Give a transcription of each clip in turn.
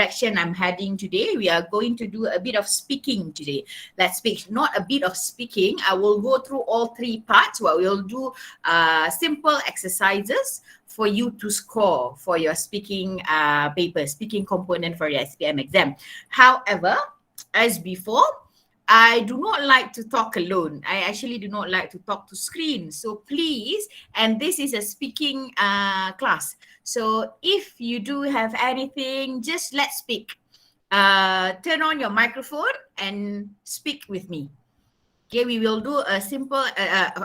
direction I'm heading today. We are going to do a bit of speaking today. Let's speak, not a bit of speaking. I will go through all three parts where we'll do simple exercises for you to score for your speaking paper, speaking component for your SPM exam. However, as before, I do not like to talk alone. I actually do not like to talk to screen. So please, and this is a speaking class. So if you do have anything, just let's speak. Turn on your microphone and speak with me. Okay, we will do a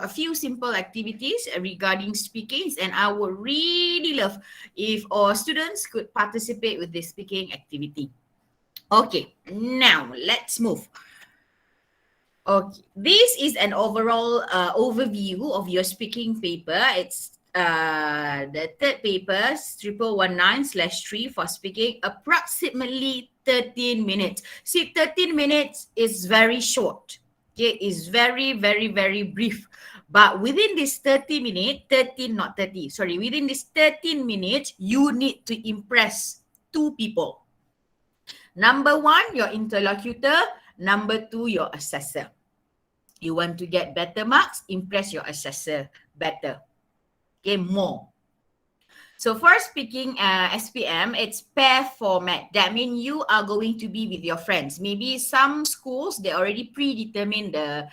few simple activities regarding speakings, and I would really love if our students could participate with this speaking activity. Okay, now let's move. Okay, this is an overall overview of your speaking paper. It's the third paper, 1119/3 for speaking, approximately 13 minutes. See, 13 minutes is very short. Okay, it's very, very, very brief. But within this 30 minutes, 13, not 30, sorry, within this 13 minutes, you need to impress two people. Number one, your interlocutor. Number two, your assessor. You want to get better marks, impress your assessor better. Okay, more. So for speaking SPM, it's pair format. That means you are going to be with your friends. Maybe some schools, they already predetermine the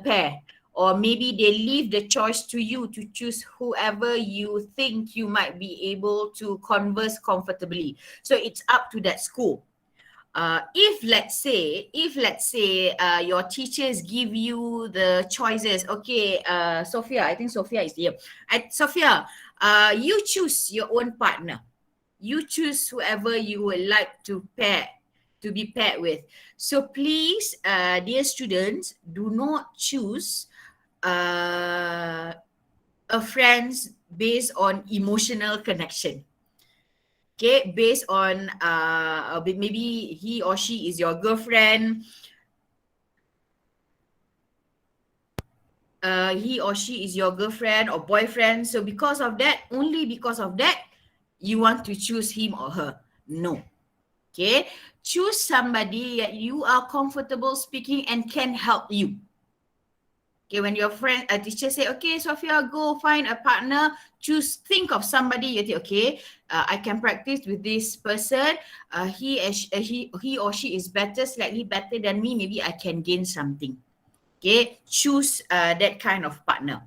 pair. Or maybe they leave the choice to you to choose whoever you think you might be able to converse comfortably. So it's up to that school. If let's say your teachers give you the choices, okay, Sophia, I think Sophia is here. Sophia, you choose your own partner. You choose whoever you would like to be paired with. So please, dear students, do not choose a friends based on emotional connection. Okay, based on maybe he or she is your girlfriend, he or she is your girlfriend or boyfriend. So because of that, only because of that, you want to choose him or her. No. Okay, choose somebody that you are comfortable speaking and can help you. Okay, when your friend, a teacher say, okay, Sophia, go find a partner, think of somebody, you think, okay, I can practice with this person. He or she is slightly better than me. Maybe I can gain something. Okay, choose that kind of partner.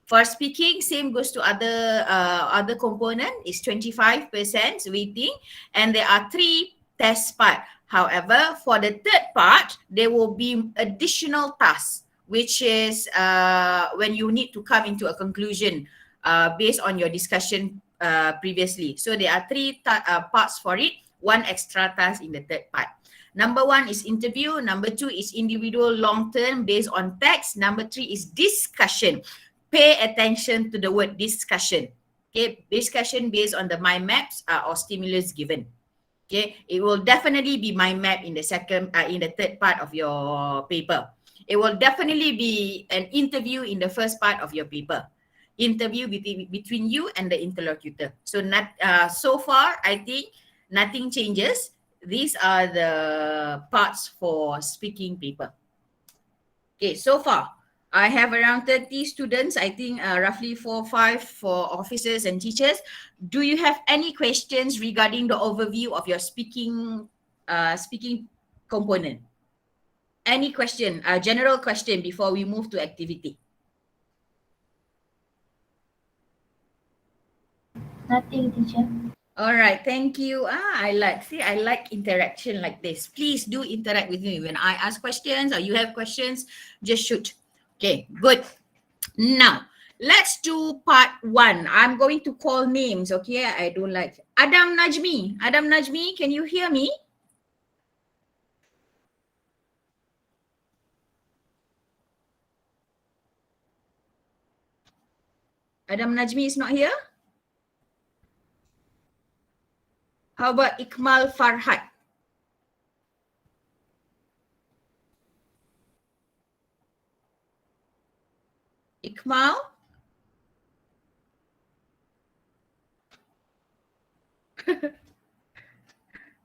For speaking, same goes to other component. Is 25% weighting, and there are 3 test parts. However, for the third part, there will be additional tasks, which is when you need to come into a conclusion based on your discussion previously. So there are 3 parts for it, 1 extra task in the third part. Number 1 is interview. Number 2 is individual long-term based on text. Number 3 is discussion. Pay attention to the word discussion. Okay, discussion based on the mind maps or stimulus given. Okay, it will definitely be mind map in the third part of your paper. It will definitely be an interview in the first part of your paper. Interview between you and the interlocutor. So so far, I think nothing changes. These are the parts for speaking paper. Okay, so far, I have around 30 students, I think roughly 4 or 5 for officers and teachers. Do you have any questions regarding the overview of your speaking component? Any question, general question before we move to activity? Nothing, teacher. All right, thank you. I like interaction like this. Please do interact with me. When I ask questions or you have questions, just shoot. Okay, good. Now, let's do part 1. I'm going to call names, okay? I don't like Adam Najmi. Adam Najmi, can you hear me? Adam Najmi is not here? How about Ikmal Farhat? Ikmal?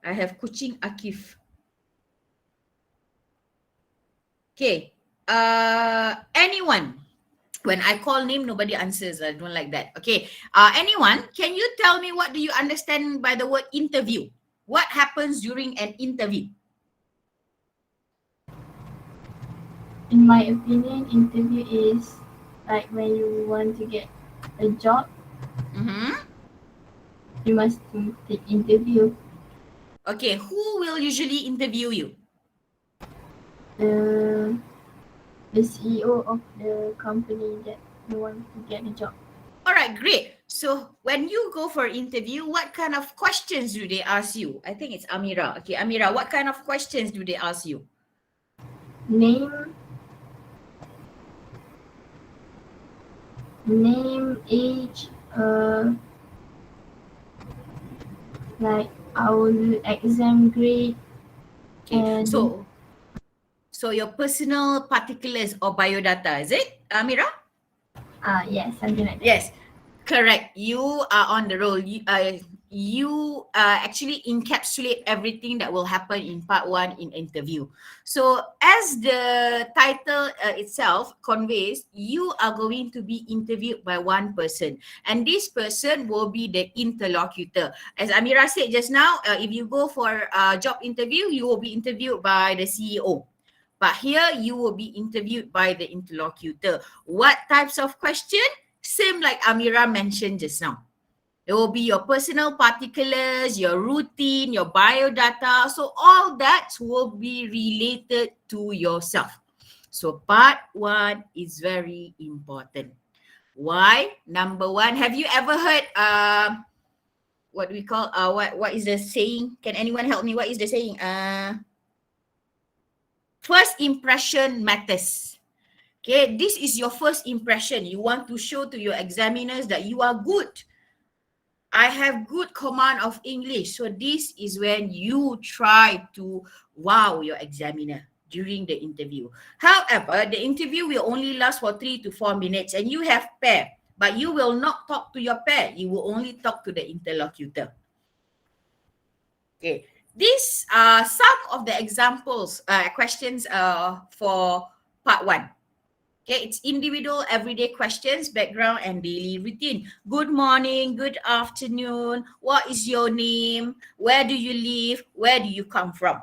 I have Kucing Akif. Okay. Anyone? When I call name, nobody answers. I don't like that. Okay. Anyone, can you tell me what do you understand by the word interview? What happens during an interview? In my opinion, interview is like when you want to get a job, Mm-hmm. you must take interview. Okay. Who will usually interview you? The the CEO of the company that you want to get a job. All right, great. So when you go for interview, what kind of questions do they ask you? I think it's Amira. Okay, Amira, what kind of questions do they ask you? Name, age, like our exam grade, Okay, and so your personal particulars or biodata, is it, Amira? yes, something like that. Yes, correct. You are on the roll. You actually encapsulate everything that will happen in part one in interview. So as the title itself conveys, you are going to be interviewed by one person, and this person will be the interlocutor. As Amira said just now, if you go for a job interview, you will be interviewed by the CEO. But here you will be interviewed by the interlocutor. What types of question? Same like Amira mentioned just now. It will be your personal particulars, your routine, your biodata. So all that will be related to yourself. So part one is very important. Why? Number one, have you ever heard what we call what is the saying? Can anyone help me? What is the saying? First impression matters. Okay, this is your first impression. You want to show to your examiners that you are good. I have good command of English. So this is when you try to wow your examiner during the interview. However, the interview will only last for 3 to 4 minutes and you have pair, but you will not talk to your pair. You will only talk to the interlocutor. Okay, these are some of the examples, questions for part one. Okay, it's individual everyday questions, background, and daily routine. Good morning, good afternoon. What is your name? Where do you live? Where do you come from?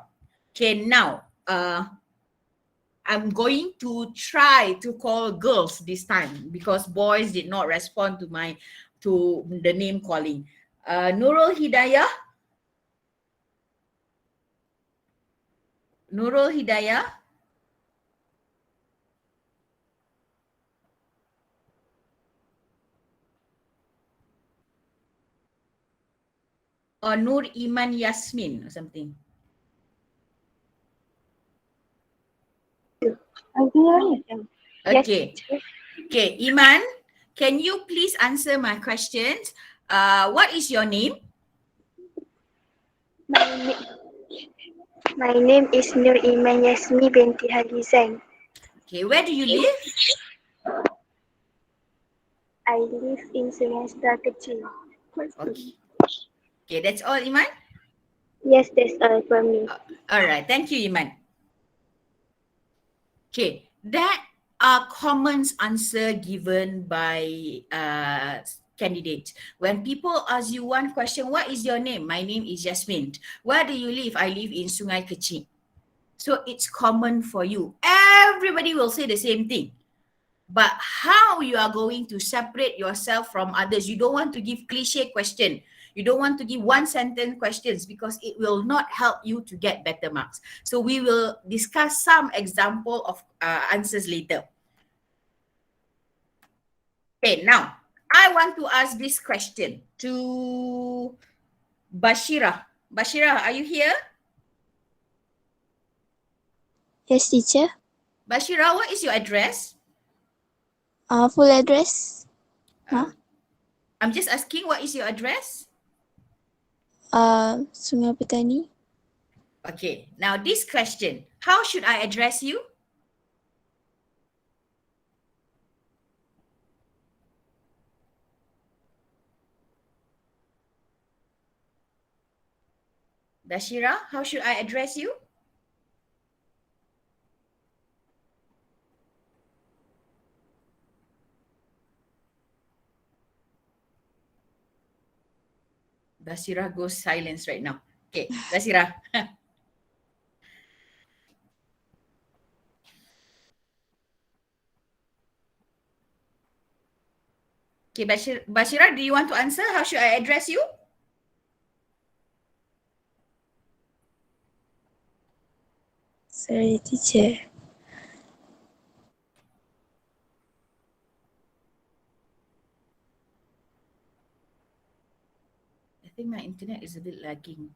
Okay, now I'm going to try to call girls this time because boys did not respond to the name calling. Nurul Hidayah. Nurul Hidayah. Or Nur Iman Yasmin or something. Okay. Okay, Iman, can you please answer my questions? What is your name? My name is Nur Iman Yasmi binti Halizan. Okay, where do you live? I live in Semester Kecil. Okay. Okay, that's all, Iman? Yes, that's all from me. All right, thank you, Iman. Okay, that are common answer given by candidates. When people ask you one question, what is your name? My name is Jasmine. Where do you live? I live in Sungai Kecil. So it's common for you. Everybody will say the same thing. But how you are going to separate yourself from others? You don't want to give cliche question. You don't want to give one sentence questions because it will not help you to get better marks. So we will discuss some example of answers later. Okay, now I want to ask this question to Bashira. Bashira, are you here? Yes, teacher. Bashira, what is your address? Full address? Huh? I'm just asking, what is your address? Sungai Petani. Okay, now this question, how should I address you? Bashira, how should I address you? Bashira goes silence right now. Okay, Bashira. Okay, Bashira, do you want to answer? How should I address you? Sorry, teacher. I think my internet is a bit lagging.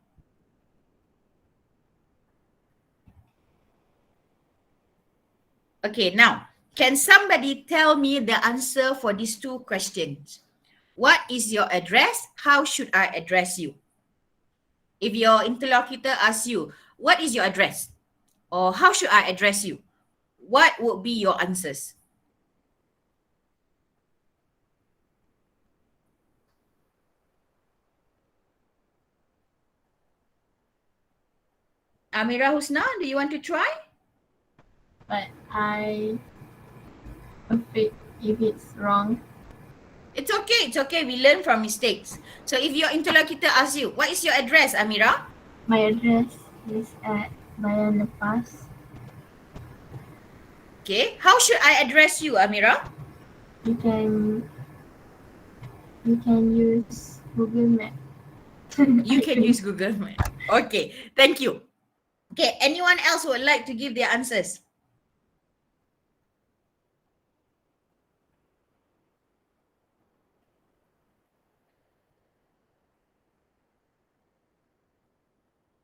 Okay, now, can somebody tell me the answer for these two questions? What is your address? How should I address you? If your interlocutor asks you, what is your address? Or how should I address you? What would be your answers? Amira Husna, do you want to try? But I afraid if it's wrong. It's okay. We learn from mistakes. So if your interlocutor asks you, what is your address, Amira? My address is at Bayan Lepas. Okay, how should I address you, Amira? You can use Google Map. You can use Google Map. Okay, thank you. Okay, anyone else would like to give their answers?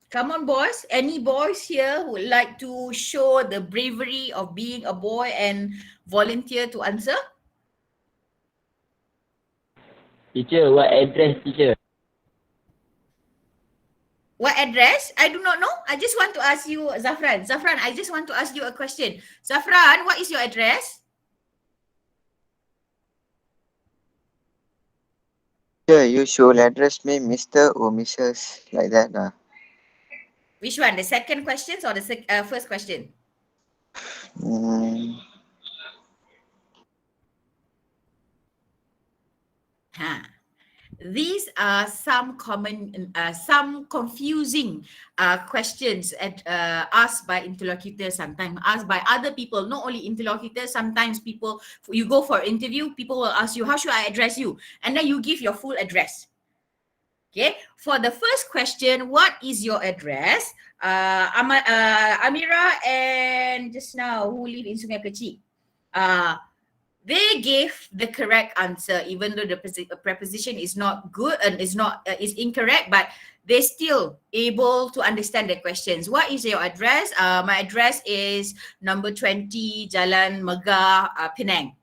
Come on, boys. Any boys here who would like to show the bravery of being a boy and volunteer to answer? Teacher, what address, teacher? What address? I do not know. I just want to ask you, Zafran. Zafran, I just want to ask you a question. Zafran, what is your address? Yeah, you should address me Mr. or Mrs. like that. Which one? The second question or the first question? Mm, These are some common, some confusing questions asked by interlocutors, sometimes asked by other people, not only interlocutors, sometimes people, you go for interview, people will ask you, how should I address you? And then you give your full address. Okay, for the first question, what is your address? Amira and just now, who live in Sungai Kecil? They gave the correct answer, even though the preposition is not good and is incorrect, but they're still able to understand the questions. What is your address? My address is number 20 Jalan Megah, Penang.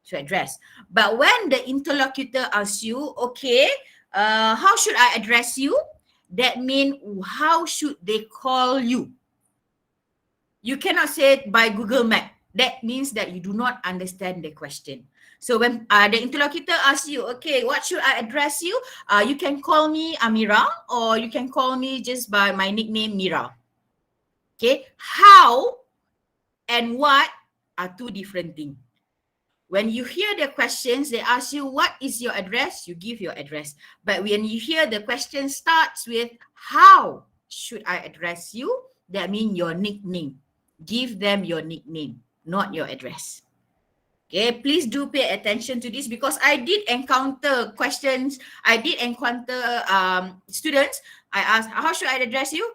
So address. But when the interlocutor asks you, okay, how should I address you? That means how should they call you? You cannot say it by Google Map. That means that you do not understand the question. So when the interlocutor asks you, okay, what should I address you? You can call me Amira, or you can call me just by my nickname Mira. Okay, how and what are two different things. When you hear the questions, they ask you, what is your address? You give your address. But when you hear the question starts with, how should I address you? That means your nickname. Give them your nickname, not your address. Okay, please do pay attention to this, because I did encounter questions. I did encounter students. I asked, how should I address you?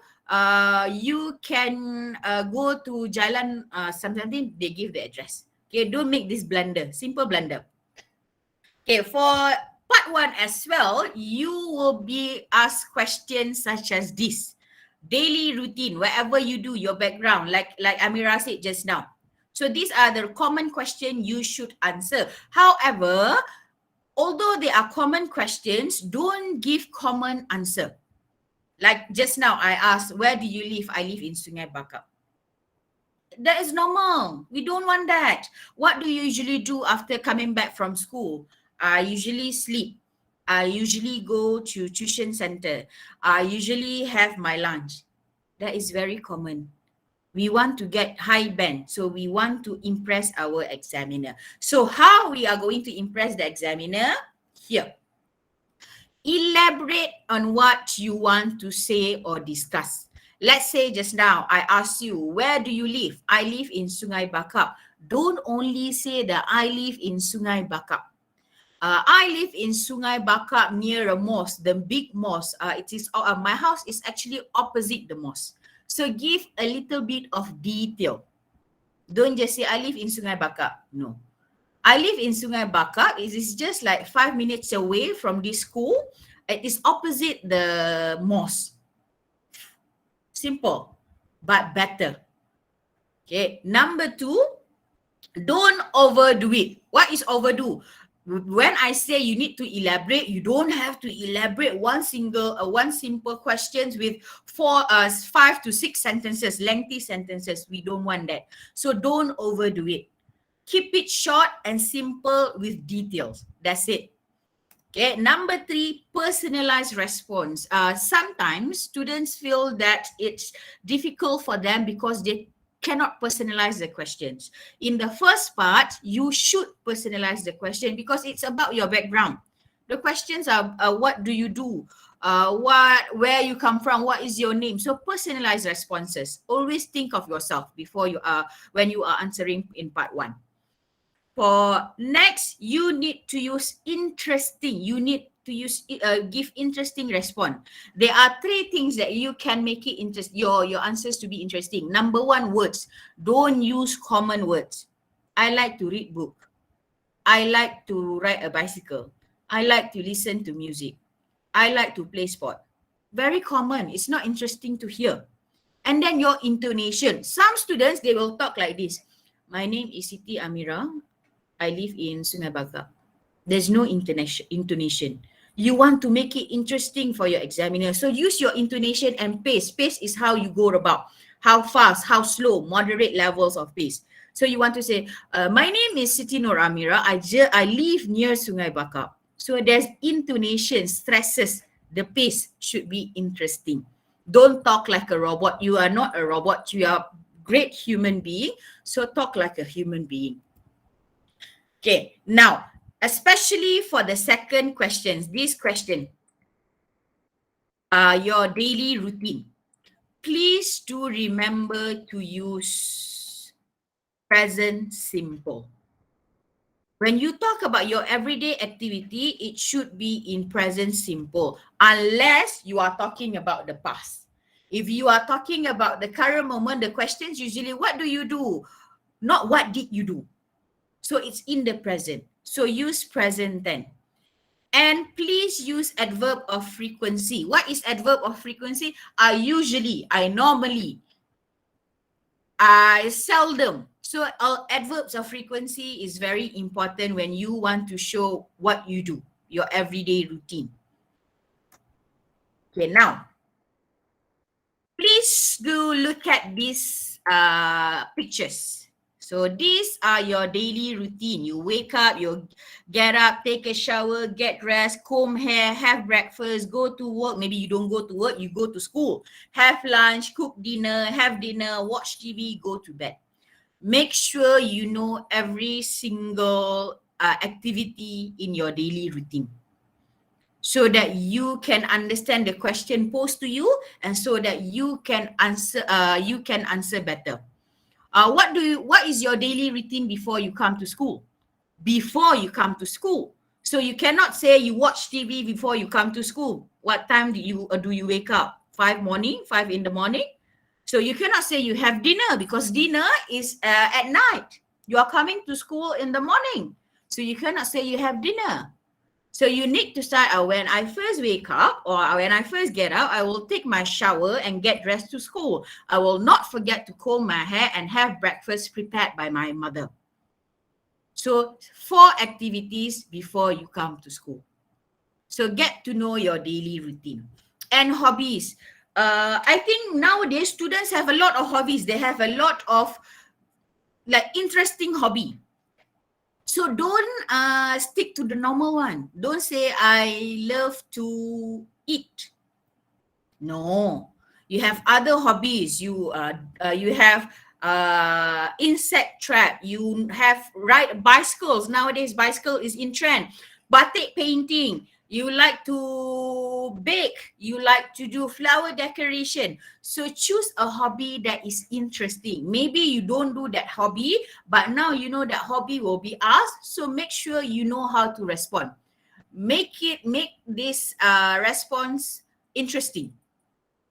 You can go to Jalan something, they give the address. Okay, don't make this blunder, simple blunder. Okay, for part one as well, you will be asked questions such as this. Daily routine, whatever you do, your background, like Amira said just now. So these are the common questions you should answer. However, although they are common questions, don't give common answer. Like just now, I asked, where do you live? I live in Sungai Bakap. That is normal. We don't want that. What do you usually do after coming back from school? I usually sleep. I usually go to tuition center. I usually have my lunch. That is very common. We want to get high band, so we want to impress our examiner. So how we are going to impress the examiner? Here. Elaborate on what you want to say or discuss. Let's say just now, I asked you, where do you live? I live in Sungai Bakap. Don't only say that I live in Sungai Bakap. I live in Sungai Bakap near a mosque, the big mosque. My house is actually opposite the mosque. So give a little bit of detail. Don't just say I live in Sungai Bakap. No. I live in Sungai Bakap. It is just like 5 minutes away from this school. It is opposite the mosque. Simple, but better. Okay. Number 2, don't overdo it. What is overdo? When I say you need to elaborate, you don't have to elaborate one simple questions with 5 to 6 sentences, lengthy sentences. We don't want that. So don't overdo it. Keep it short and simple with details. That's it. Okay. Number 3, personalized response. Sometimes students feel that it's difficult for them because they cannot personalize the questions. In the first part, you should personalize the question because it's about your background. The questions are what do you do? Where you come from? What is your name? So personalized responses. Always think of yourself before when you are answering in part 1. For next, you need to use interesting. You need to give interesting response. There are 3 things that you can make it your answers to be interesting. Number 1, words. Don't use common words. I like to read book. I like to ride a bicycle. I like to listen to music. I like to play sport. Very common. It's not interesting to hear. And then your intonation. Some students, they will talk like this. My name is Siti Amira. I live in Sungai Bakap. There's no intonation. You want to make it interesting for your examiner. So use your intonation and pace. Pace is how you go about. How fast, how slow, moderate levels of pace. So you want to say, my name is Siti Nur Amira. I live near Sungai Bakap. So there's intonation, stresses. The pace should be interesting. Don't talk like a robot. You are not a robot. You are a great human being. So talk like a human being. Okay, now, especially for the second questions, this question, your daily routine. Please do remember to use present simple. When you talk about your everyday activity, it should be in present simple, unless you are talking about the past. If you are talking about the current moment, the questions usually, what do you do? Not what did you do? So it's in the present. So use present tense. And please use adverb of frequency. What is adverb of frequency? I usually, I normally, I seldom. So adverbs of frequency is very important when you want to show what you do, your everyday routine. Okay, now, please do look at these pictures. So these are your daily routine. You wake up, you get up, take a shower, get dressed, comb hair, have breakfast, go to work. Maybe you don't go to work, you go to school. Have lunch, cook dinner, have dinner, watch TV, go to bed. Make sure you know every single activity in your daily routine, so that you can understand the question posed to you, and so that you can answer better. What is your daily routine before you come to school? Before you come to school. So you cannot say you watch TV before you come to school. What time do you wake up? 5 in the morning? So you cannot say you have dinner, because dinner is at night. You are coming to school in the morning. So you cannot say you have dinner. So you need to start when I first wake up, or when I first get up, I will take my shower and get dressed to school. I will not forget to comb my hair and have breakfast prepared by my mother. So 4 activities before you come to school. So get to know your daily routine. And hobbies. I think nowadays students have a lot of hobbies. They have a lot of like interesting hobby. So don't stick to the normal one. Don't say I love to eat. No, you have other hobbies. You have insect trap. You have ride bicycles. Nowadays, bicycle is in trend. Batik painting. You like to bake. You like to do flower decoration. So choose a hobby that is interesting. Maybe you don't do that hobby, but now you know that hobby will be asked. So make sure you know how to respond. Make this response interesting.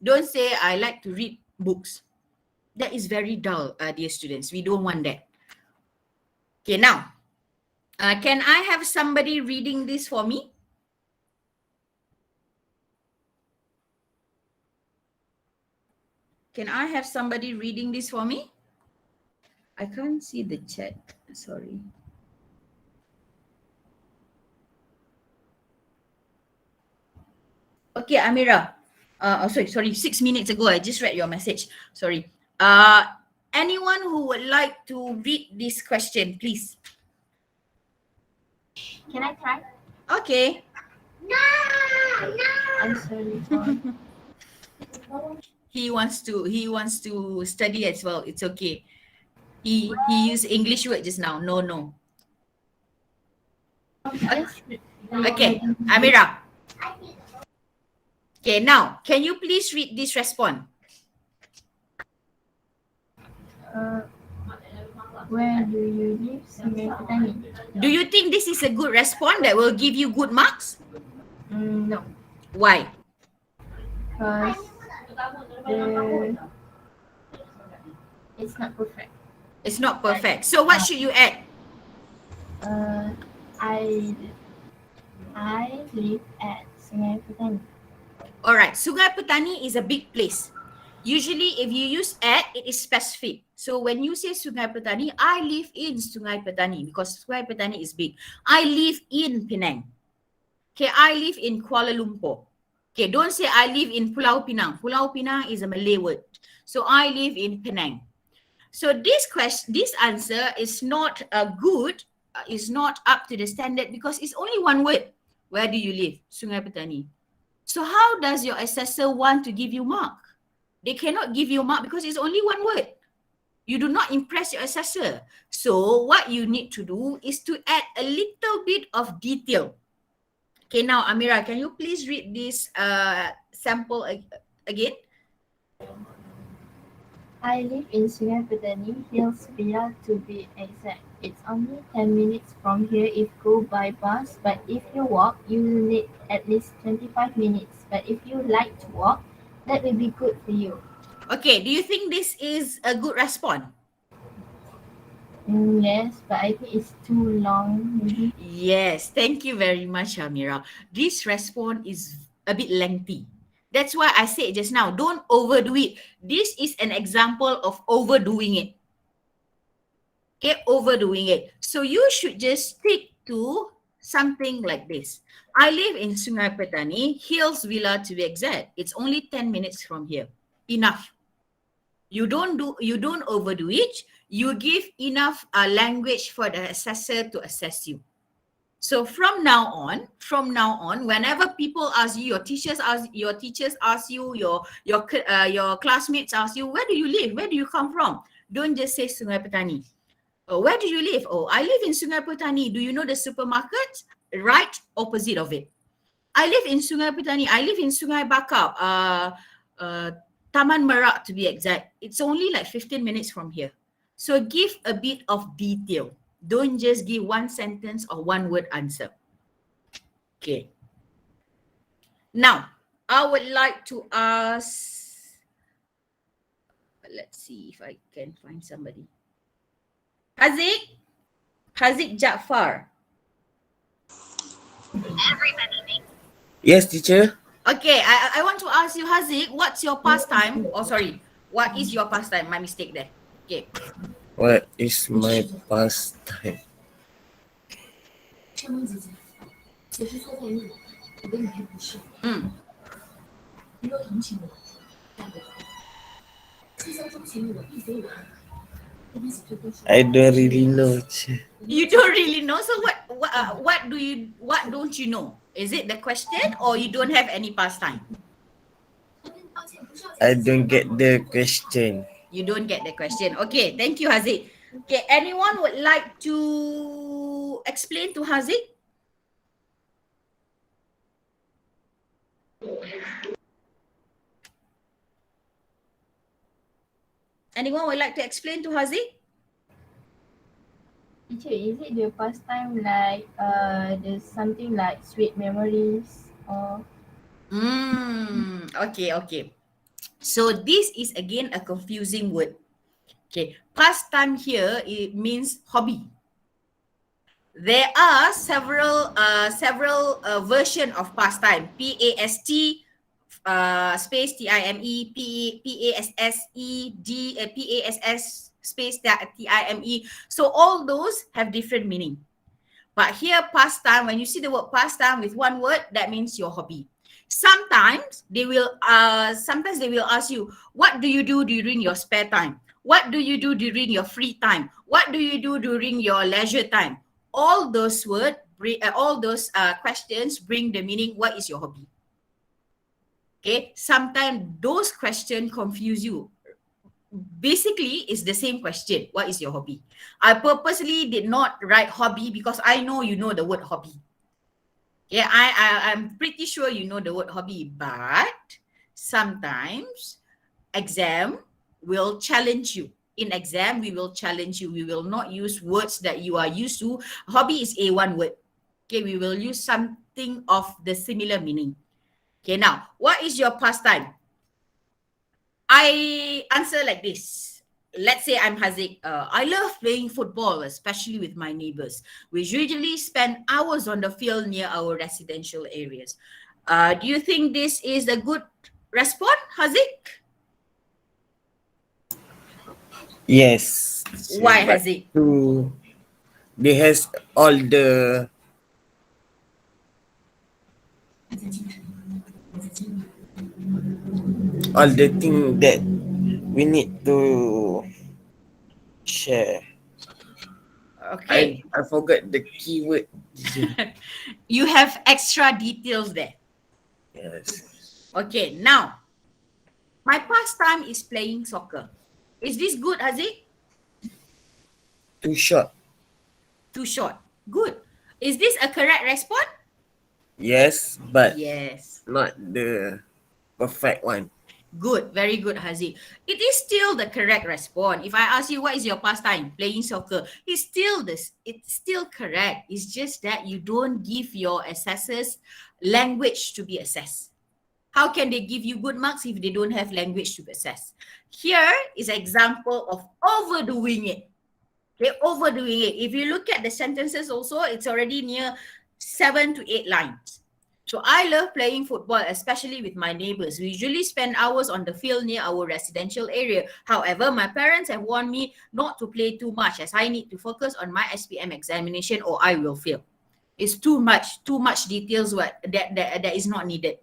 Don't say I like to read books. That is very dull, dear students. We don't want that. Okay, now, can I have somebody reading this for me? Can I have somebody reading this for me? I can't see the chat. Sorry. Okay, Amira. Sorry. 6 minutes ago, I just read your message. Sorry. Anyone who would like to read this question, please. Can I try? Okay. I'm sorry. He wants to study as well. It's okay. He used English word just now. No. Okay, Amira. Okay, now can you please read this response? Where do you live, Sungai Petani? Do you think this is a good response that will give you good marks? No, Why? because it's not perfect. It's not perfect. So what should you add? I live at Sungai Petani. All right, Sungai Petani is a big place. Usually if you use at, it is specific. So when you say Sungai Petani, I live in Sungai Petani because Sungai Petani is big. I live in Penang. Okay, I live in Kuala Lumpur. Okay, don't say I live in Pulau Pinang. Pulau Pinang is a Malay word. So I live in Penang. So this answer is not good, is not up to the standard because it's only one word. Where do you live? Sungai Petani. So how does your assessor want to give you mark? They cannot give you mark because it's only one word. You do not impress your assessor. So what you need to do is to add a little bit of detail. Okay, now Amira, can you please read this sample again? I live in Sungai Petani, Hills Villa to be exact. It's only 10 minutes from here if go by bus, but if you walk, you will need at least 25 minutes. But if you like to walk, that will be good for you. Okay, do you think this is a good response? Yes, but I think it's too long. Maybe. Yes, thank you very much, Amira. This response is a bit lengthy. That's why I said just now, don't overdo it. This is an example of overdoing it. Okay, overdoing it. So you should just stick to something like this. I live in Sungai Petani, Hills Villa to be exact. It's only 10 minutes from here. Enough. You don't overdo it. You give enough language for the assessor to assess you. So from now on, whenever people ask you, your teachers ask you, your classmates ask you, where do you live? Where do you come from? Don't just say Sungai Petani. Oh, where do you live? Oh, I live in Sungai Petani. Do you know the supermarket? Right opposite of it. I live in Sungai Petani. I live in Sungai Bakap. Taman Merak to be exact. It's only like 15 minutes from here. So give a bit of detail. Don't just give one sentence or one word answer. Okay. Now, I would like to ask, let's see if I can find somebody. Haziq Jafar. Yes, teacher. Okay, I want to ask you, Haziq, what's your pastime? Oh, sorry. What is your pastime? My mistake there. Okay. What is my pastime? I don't really know, teacher. You don't really know. So what don't you know? Is it the question or you don't have any pastime? I don't get the question. You don't get the question. Okay, thank you, Haziq. Okay, anyone would like to explain to Haziq? Anyone would like to explain to Haziq? Teacher, is it the pastime like there's something like sweet memories or Okay. So this is again a confusing word. Okay, pastime here it means hobby. There are several version of pastime. PAST space TIME, PASS space TIME. So all those have different meaning. But here pastime, when you see the word pastime with one word, that means your hobby. Sometimes they will ask you, what do you do during your spare time? What do you do during your free time? What do you do during your leisure time? All those questions bring the meaning, what is your hobby? Okay, sometimes those questions confuse you. Basically, it's the same question. What is your hobby? I purposely did not write hobby because I know you know the word hobby. Yeah, I'm pretty sure you know the word hobby, but sometimes exam will challenge you. In exam, we will challenge you. We will not use words that you are used to. Hobby is A1 word. Okay, we will use something of the similar meaning. Okay, now, what is your pastime? I answer like this. Let's say I'm Haziq. I love playing football, especially with my neighbors. We usually spend hours on the field near our residential areas. Do you think this is a good response, Haziq? Yes. Why, but Haziq? They has all the thing that we need to share. Okay. I forgot the keyword. You have extra details there. Yes. Okay, now, my pastime is playing soccer. Is this good, Haziq? Too short. Too short. Good. Is this a correct response? Yes, but Yes. not the perfect one. Good. Very good, Haziq. It is still the correct response. If I ask you what is your pastime, playing soccer, it's still correct. It's just that you don't give your assessors language to be assessed. How can they give you good marks if they don't have language to assess? Here is an example of overdoing it. Okay, overdoing it. If you look at the sentences also, it's already near 7 to 8 lines. So I love playing football, especially with my neighbors. We usually spend hours on the field near our residential area. However, my parents have warned me not to play too much as I need to focus on my SPM examination or I will fail. It's too much details that is not needed.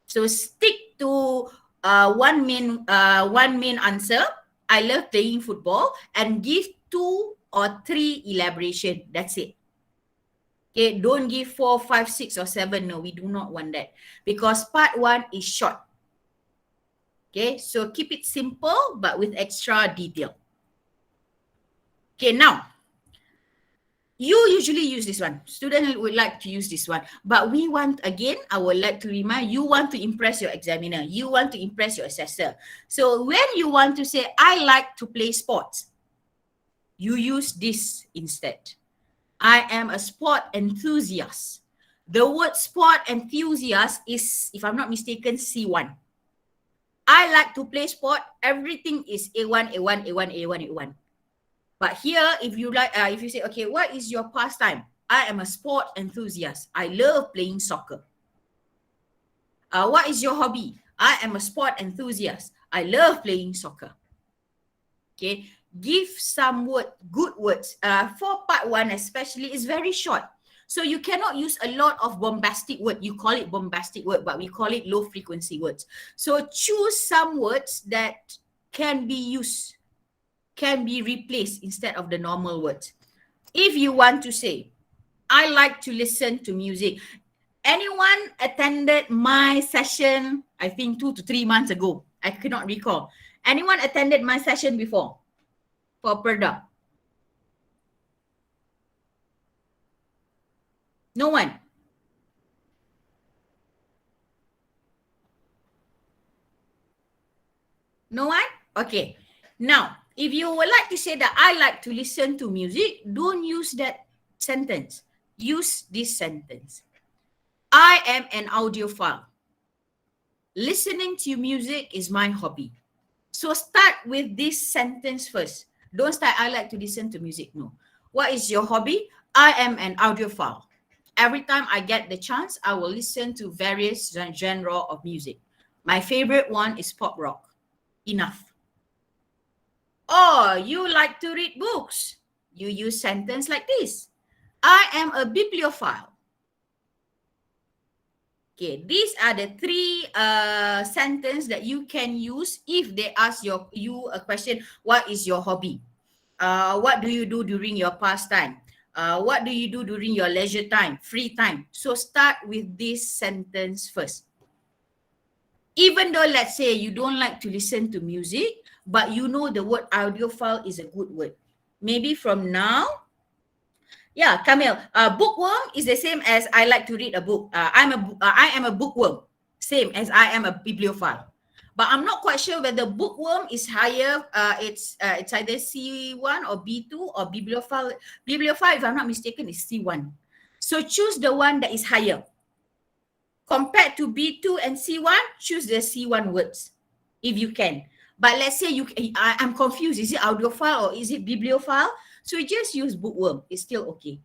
So stick to one main answer. I love playing football and give 2 or 3 elaboration. That's it. Okay, don't give 4, 5, 6 or 7. No, we do not want that because part 1 is short. Okay, so keep it simple but with extra detail. Okay, now, you usually use this one. Students would like to use this one. But we want, again, I would like to remind you want to impress your examiner. You want to impress your assessor. So when you want to say, I like to play sports, you use this instead. I am a sport enthusiast. The word sport enthusiast is, if I'm not mistaken, C1. I like to play sport. Everything is A1, A1, A1, A1, A1. But here, if you say, okay, what is your pastime? I am a sport enthusiast. I love playing soccer. What is your hobby? I am a sport enthusiast. I love playing soccer. Okay, give some good words. For part 1 especially, is very short. So you cannot use a lot of bombastic word. You call it bombastic word, but we call it low frequency words. So choose some words that can be used can be replaced instead of the normal words. If you want to say, I like to listen to music. Anyone attended my session, I think 2 to 3 months ago? I cannot recall. Anyone attended my session before for Perda? No one. No one? Okay. Now, if you would like to say that I like to listen to music, don't use that sentence. Use this sentence. I am an audiophile. Listening to music is my hobby. So start with this sentence first. Don't start, I like to listen to music. No. What is your hobby? I am an audiophile. Every time I get the chance, I will listen to various genre of music. My favorite one is pop rock. Enough. Or you like to read books. You use sentence like this. I am a bibliophile. Okay, these are the three sentences that you can use if they ask you a question. What is your hobby? What do you do during your pastime? What do you do during your leisure time, free time? So start with this sentence first. Even though, let's say, you don't like to listen to music, but you know the word audiophile is a good word. Maybe from now, yeah, Kamil, bookworm is the same as I like to read a book. I am a bookworm, same as I am a bibliophile. But I'm not quite sure whether bookworm is higher. It's either C1 or B2 or bibliophile. Bibliophile, if I'm not mistaken, is C1. So choose the one that is higher. Compared to B2 and C1, choose the C1 words, if you can. But let's say I'm confused. Is it audiophile or is it bibliophile? So you just use bookworm. It's still okay.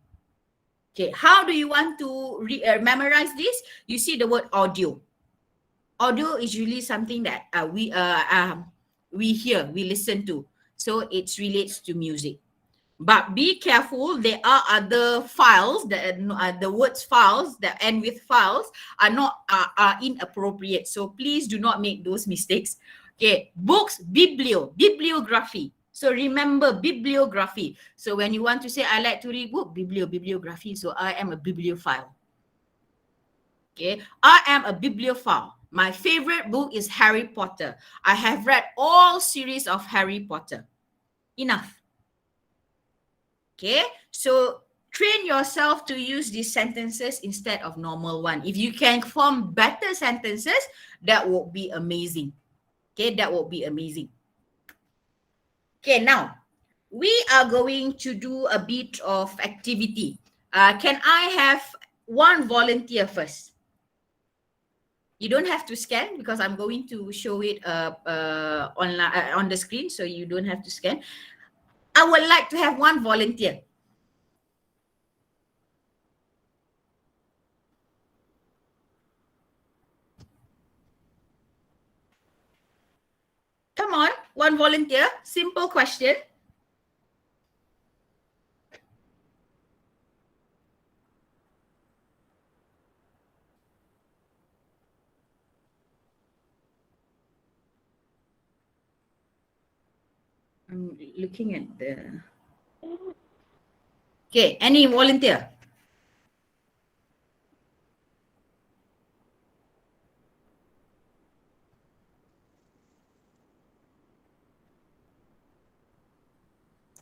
Okay, how do you want to memorize this? You see the word audio. Audio is usually something that we hear, we listen to. So it relates to music. But be careful, there are other files, the words files that end with files are not are inappropriate. So please do not make those mistakes. Okay, books, bibliography. So remember bibliography. So when you want to say, I like to read book, bibliography. So I am a bibliophile. Okay, I am a bibliophile. My favorite book is Harry Potter. I have read all series of Harry Potter. Enough. Okay, so train yourself to use these sentences instead of normal one. If you can form better sentences, that would be amazing. Okay, that would be amazing. Okay, now we are going to do a bit of activity. Can I have one volunteer first? You don't have to scan because I'm going to show it online on the screen, so you don't have to scan. I would like to have one volunteer. Come on, one volunteer. Simple question. I'm looking at the... Okay, any volunteer?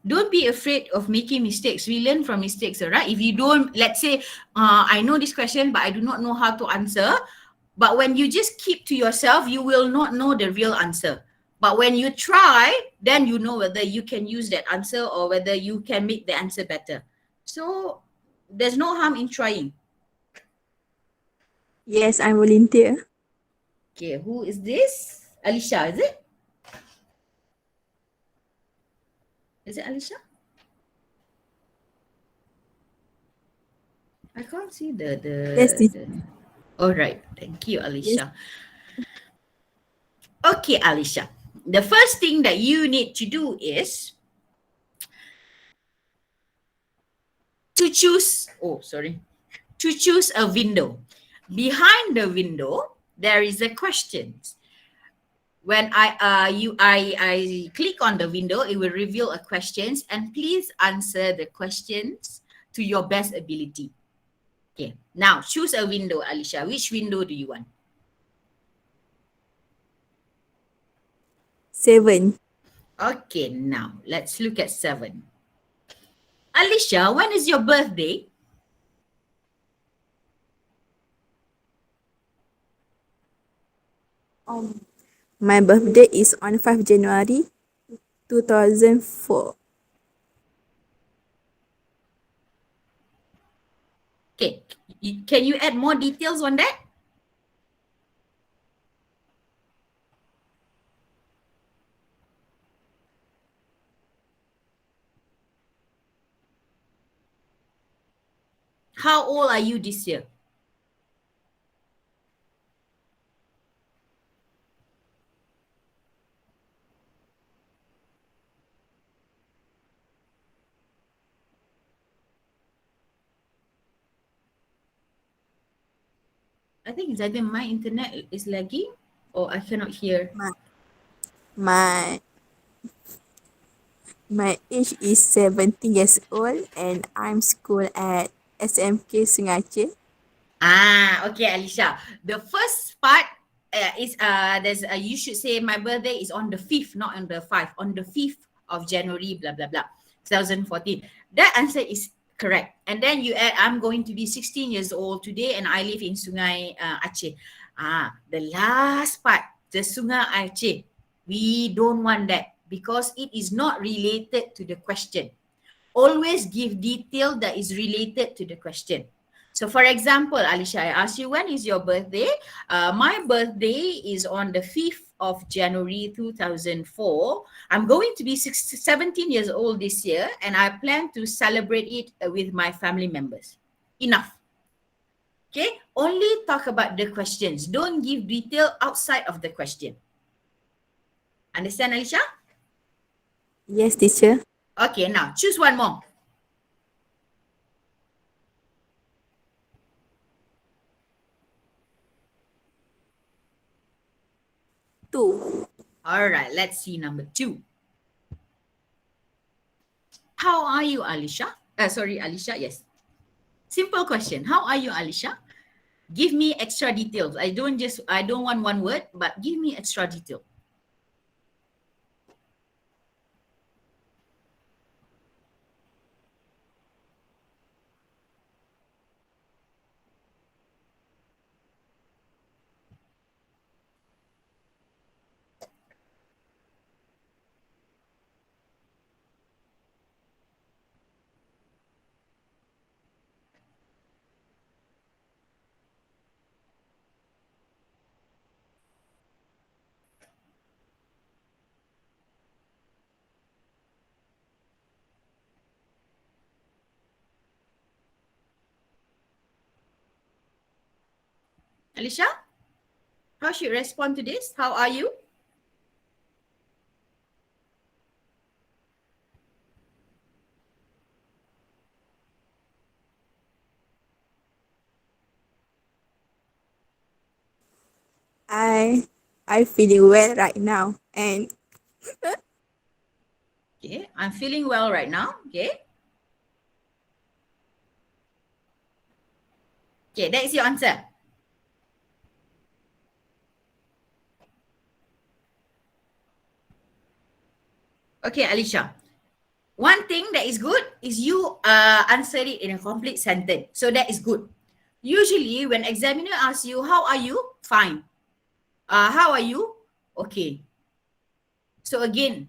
Don't be afraid of making mistakes. We learn from mistakes, all right? If you don't, let's say, I know this question, but I do not know how to answer. But when you just keep to yourself, you will not know the real answer. But when you try, then you know whether you can use that answer or whether you can make the answer better. So there's no harm in trying. Yes, I'm volunteer. Okay, who is this? Alicia, is it? Is it Alicia? I can't see the Yes, teacher. All right, thank you, Alicia. Yes. Okay, Alicia. The first thing that you need to do is to choose, to choose a window. Behind the window, there is a question. When I click on the window, it will reveal a questions, and please answer the questions to your best ability. Okay, now choose a window, Alicia. Which window do you want? 7. Okay, now let's look at 7. Alicia, when is your birthday? My birthday is on 5 January 2004. Okay, can you add more details on that? How old are you this year? I think it's either my internet is lagging or I cannot hear. My age is 17 years old and I'm school at SMK Sungai Aceh. Okay, Alicia. The first part is you should say my birthday is on the 5th, not on the 5th, on the 5th of January, blah blah blah, 2014. That answer is correct. And then you add, I'm going to be 16 years old today and I live in Sungai Aceh. The last part, the Sungai Aceh, we don't want that because it is not related to the question. Always give detail that is related to the question. So for example, Alicia, I asked you, when is your birthday? My birthday is on the 5th of January 2004. I'm going to be 17 years old this year and I plan to celebrate it with my family members. Enough. Okay, only talk about the questions. Don't give detail outside of the question. Understand, Alicia? Yes, teacher. Okay, now choose one more. Two. All right, let's see number 2. How are you, Alicia? Alicia, yes. Simple question. How are you, Alicia? Give me extra details. I don't want one word, but give me extra detail. Alicia, how should you respond to this? How are you? I feeling well right now and Okay, I'm feeling well right now. Okay. Okay, that is your answer. Okay, Alicia. One thing that is good is you answer it in a complete sentence. So that is good. Usually when examiner asks you, how are you? Fine. How are you? Okay. So again,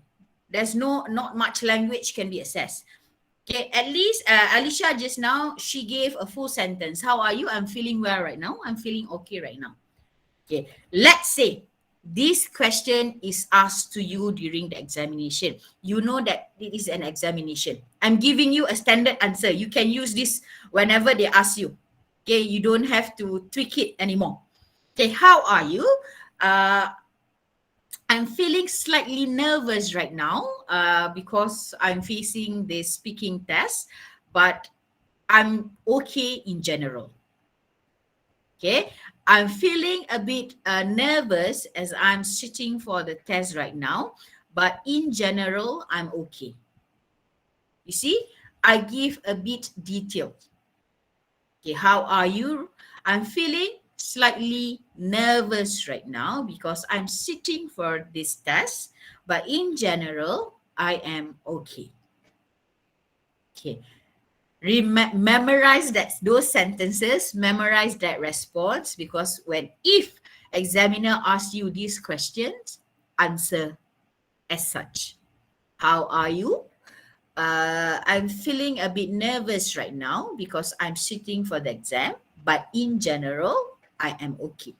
there's not much language can be assessed. Okay, at least Alicia just now, she gave a full sentence. How are you? I'm feeling well right now. I'm feeling okay right now. Okay, let's say this question is asked to you during the examination. You know that it is an examination. I'm giving you a standard answer. You can use this whenever they ask you. Okay, you don't have to tweak it anymore. Okay, how are you? I'm feeling slightly nervous right now because I'm facing the speaking test, but I'm okay in general. Okay, I'm feeling a bit nervous as I'm sitting for the test right now, but in general, I'm okay. You see, I give a bit detailed. Okay, how are you? I'm feeling slightly nervous right now because I'm sitting for this test, but in general, I am okay. Okay. Memorize those sentences, memorize that response, because if examiner asks you these questions, answer as such. How are you? I'm feeling a bit nervous right now because I'm sitting for the exam, but in general, I am okay.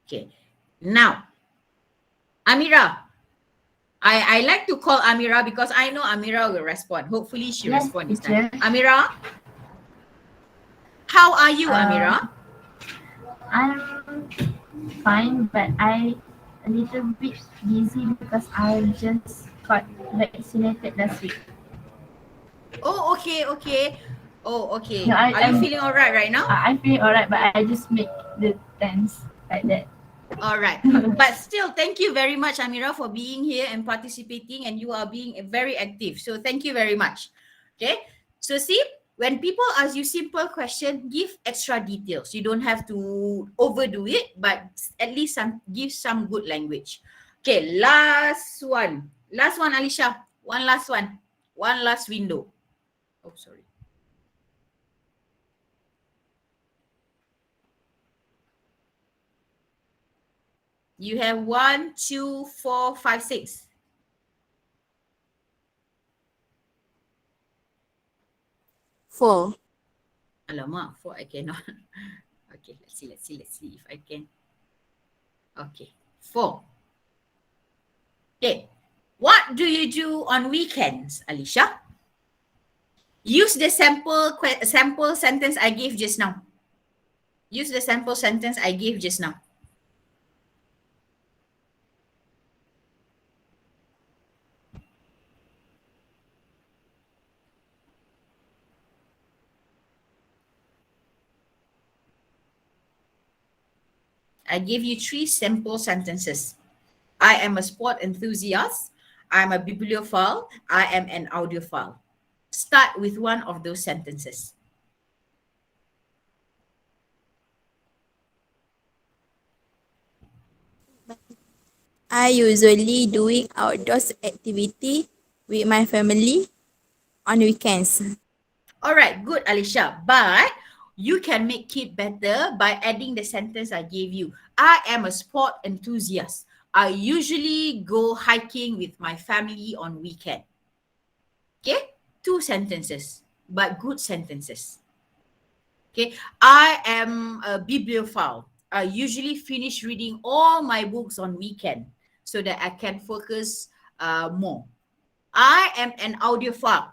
Okay. Now, Amira. I like to call Amira because I know Amira will respond. Hopefully she Yes, responds this teacher. time. Amira, how are you, Amira? I'm fine, but I a little bit busy because I just got vaccinated last week. Oh, okay, okay. Oh, okay. No, Are you feeling all right now? I feel alright, but I just make the tense like that. All right. But still, thank you very much, Amira, for being here and participating, and you are being very active. So thank you very much. Okay. So see, when people ask you simple question, give extra details. You don't have to overdo it, but at least give some good language. Okay, last one. Last one, Alicia. One last one. One last window. Oh, sorry. You have 1, 2, 4, 5, 6. 4. Alamak, 4 I cannot. Okay, let's see if I can. Okay, 4. Okay, what do you do on weekends, Alicia? Use the sample sentence I gave just now. Use the sample sentence I gave just now. I gave you 3 simple sentences. I am a sport enthusiast. I'm a bibliophile. I am an audiophile. Start with one of those sentences. I usually doing outdoors activity with my family on weekends. All right, good, Alicia. But you can make it better by adding the sentence I gave you. I am a sport enthusiast. I usually go hiking with my family on weekend. Okay, 2 sentences, but good sentences. Okay, I am a bibliophile. I usually finish reading all my books on weekend so that I can focus more. I am an audiophile.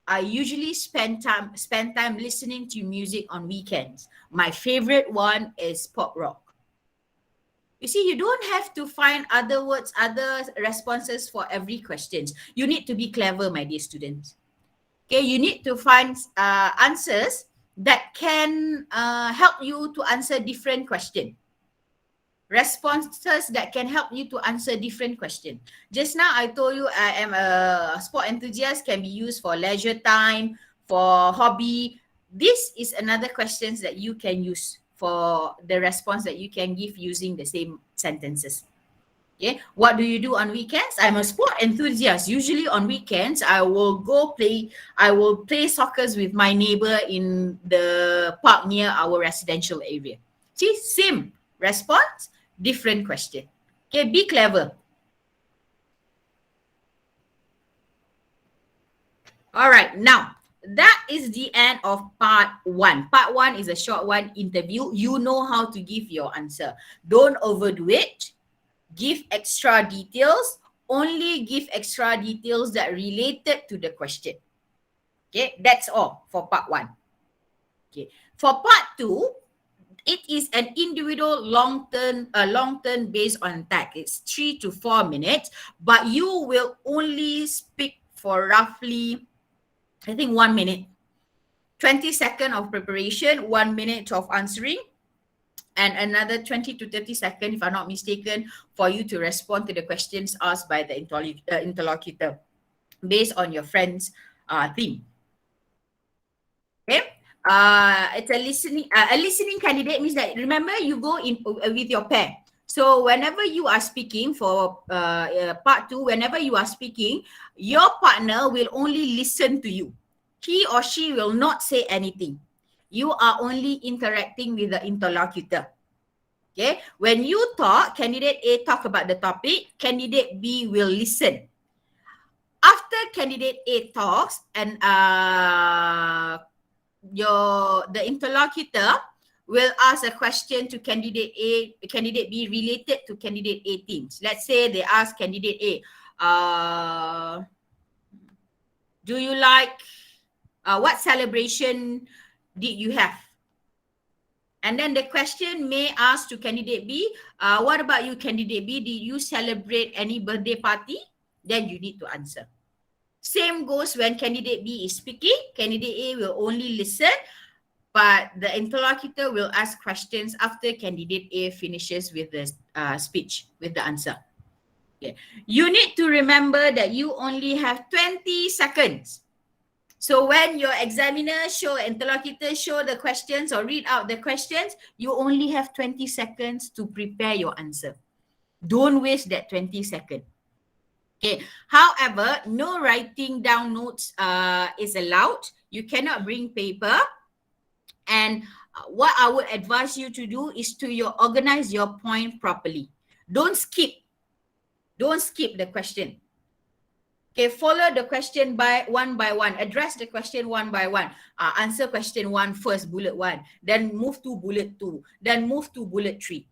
I usually spend time listening to music on weekends. My favorite one is pop rock. You see, you don't have to find other words, other responses for every question. You need to be clever, my dear students. Okay, you need to find answers that can help you to answer different questions. Responses that can help you to answer different questions. Just now I told you I am a sport enthusiast, can be used for leisure time, for hobby. This is another questions that you can use for the response that you can give using the same sentences. Okay, what do you do on weekends? I'm a sport enthusiast. Usually on weekends, I will play soccer with my neighbor in the park near our residential area. See, same response, different question. Okay, be clever. All right, now that is the end of part 1. Part 1 is a short one, interview. You know how to give your answer. Don't overdo it. Give extra details. Only give extra details that related to the question. Okay, that's all for part 1. Okay, for part 2, it is an individual long-term based on tag. It's 3 to 4 minutes, but you will only speak for roughly, I think, 1 minute. 20 seconds of preparation, 1 minute of answering, and another 20 to 30 seconds, if I'm not mistaken, for you to respond to the questions asked by the interlocutor based on your friend's theme. Okay. It's a listening candidate means that, remember, you go in with your pair. So whenever you are speaking for part 2, whenever you are speaking, your partner will only listen to you. He or she will not say anything. You are only interacting with the interlocutor. Okay. When you talk, candidate A talk about the topic, candidate B will listen. After candidate A talks and the interlocutor will ask a question to candidate A, candidate B related to candidate A themes. Let's say they ask candidate A, do you like, what celebration did you have? And then the question may ask to candidate B, what about you, candidate B? Did you celebrate any birthday party? Then you need to answer. Same goes when candidate B is speaking. Candidate A will only listen, but the interlocutor will ask questions after candidate A finishes with the speech, with the answer. Okay. You need to remember that you only have 20 seconds. So when your examiner interlocutor show the questions or read out the questions, you only have 20 seconds to prepare your answer. Don't waste that 20 seconds. Okay. However, no writing down notes is allowed. You cannot bring paper. And what I would advise you to do is to organize your point properly. Don't skip the question. Okay, follow the question by one. Address the question one by one. Answer question 1 first, bullet 1. Then move to bullet 2. Then move to bullet 3.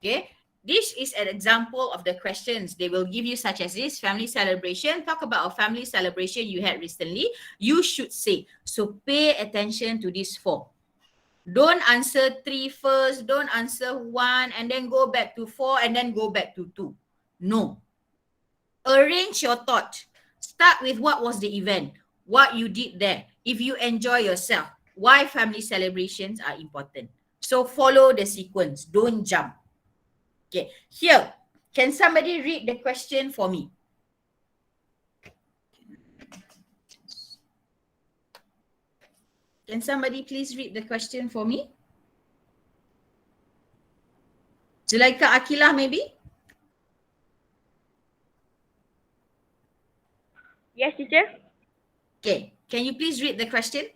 Okay. This is an example of the questions they will give you, such as this: family celebration. Talk about a family celebration you had recently. You should say. So pay attention to these 4. Don't answer 3 first. Don't answer 1 and then go back to 4 and then go back to 2. No. Arrange your thought. Start with what was the event, what you did there, if you enjoy yourself, why family celebrations are important. So follow the sequence. Don't jump. Okay. Here, can somebody read the question for me? Can somebody please read the question for me? Zulaika Akilah, maybe? Yes, teacher. Okay. Can you please read the question?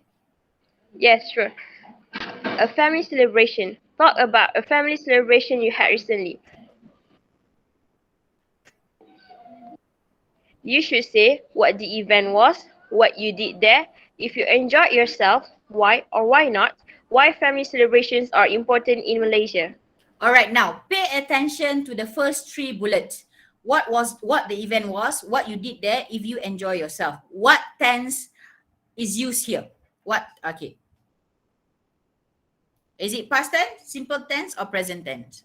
Yes, sure. A family celebration. Talk about a family celebration you had recently. You should say what the event was, what you did there, if you enjoyed yourself, why or why not, why family celebrations are important in Malaysia. All right, now pay attention to the first 3 bullets. What the event was, what you did there, if you enjoy yourself. What tense is used here? What? Okay. Is it past tense, simple tense, or present tense?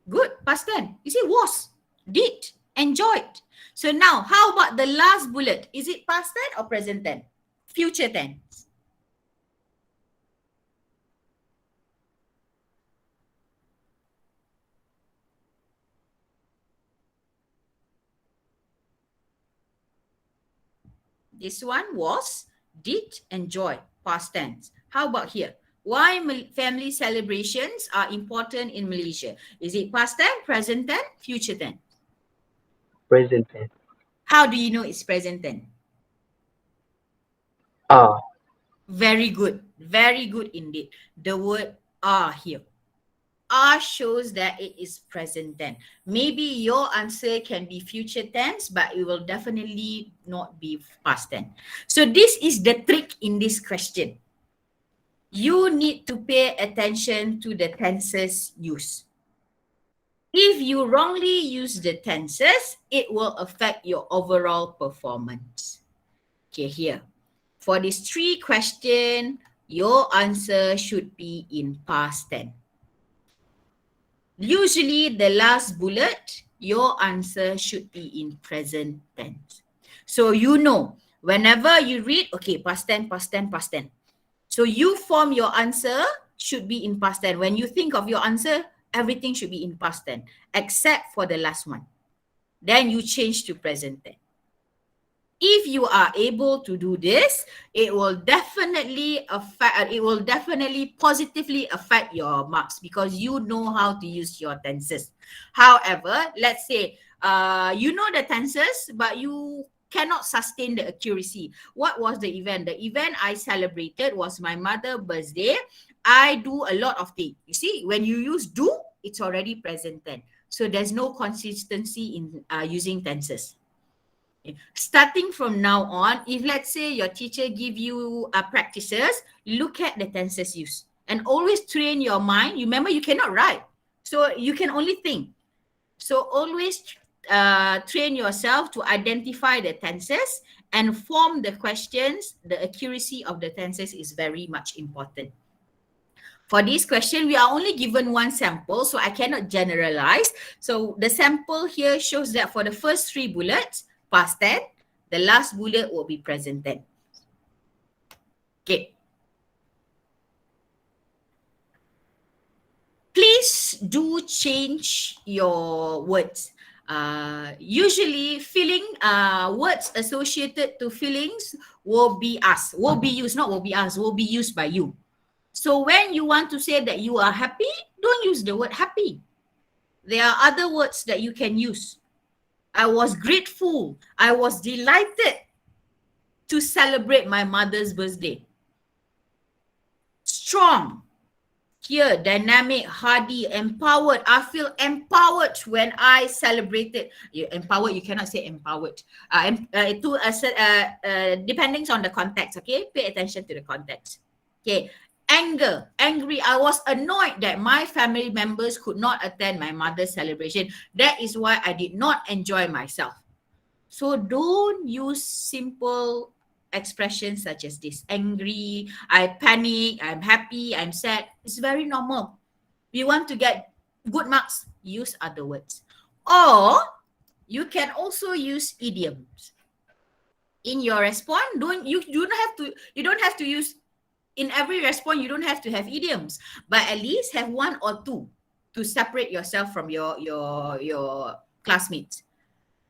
Good, past tense. You see, was, did, enjoyed. So now, how about the last bullet? Is it past tense or present tense? Future tense. This one was, did, enjoy, past tense. How about here? Why family celebrations are important in Malaysia? Is it past tense, present tense, future tense? Present tense. How do you know it's present tense? Very good. Very good indeed. The word are here. Are shows that it is present tense. Maybe your answer can be future tense, but it will definitely not be past tense. So this is the trick in this question. You need to pay attention to the tenses used. If you wrongly use the tenses, it will affect your overall performance. Okay, here. For these 3 questions, your answer should be in past tense. Usually the last bullet, your answer should be in present tense. So you know, whenever you read, okay, past tense, past tense, past tense. So you form your answer should be in past tense. When you think of your answer, everything should be in past tense, except for the last one. Then you change to present tense. If you are able to do this, it will definitely positively affect your marks because you know how to use your tenses. However, let's say you know the tenses, but you cannot sustain the accuracy. What was the event? The event I celebrated was my mother's birthday. I do a lot of things. You see, when you use do, it's already present tense. So there's no consistency in using tenses. Starting from now on, if let's say your teacher give you practices, look at the tenses used and always train your mind. You remember, you cannot write, so you can only think. So always train yourself to identify the tenses and form the questions. The accuracy of the tenses is very much important. For this question, we are only given one sample, so I cannot generalize. So the sample here shows that for the first 3 bullets, past tense, the last bullet will be present tense. Okay. Please do change your words. Usually feeling, words associated to feelings will be us, will be used, not will be us, will be used by you. So when you want to say that you are happy, don't use the word happy. There are other words that you can use. I was grateful. I was delighted to celebrate my mother's birthday. Strong. Here, dynamic, hardy, empowered. I feel empowered when I celebrated. Empowered, you cannot say empowered. Depending on the context, okay? Pay attention to the context. Okay. Anger, angry. I was annoyed that my family members could not attend my mother's celebration. That is why I did not enjoy myself. So don't use simple expressions such as this. Angry, I panic, I'm happy, I'm sad. It's very normal. We want to get good marks, use other words. Or you can also use idioms. In your response, you don't have to use. In every response, you don't have to have idioms, but at least have 1 or 2 to separate yourself from your classmates.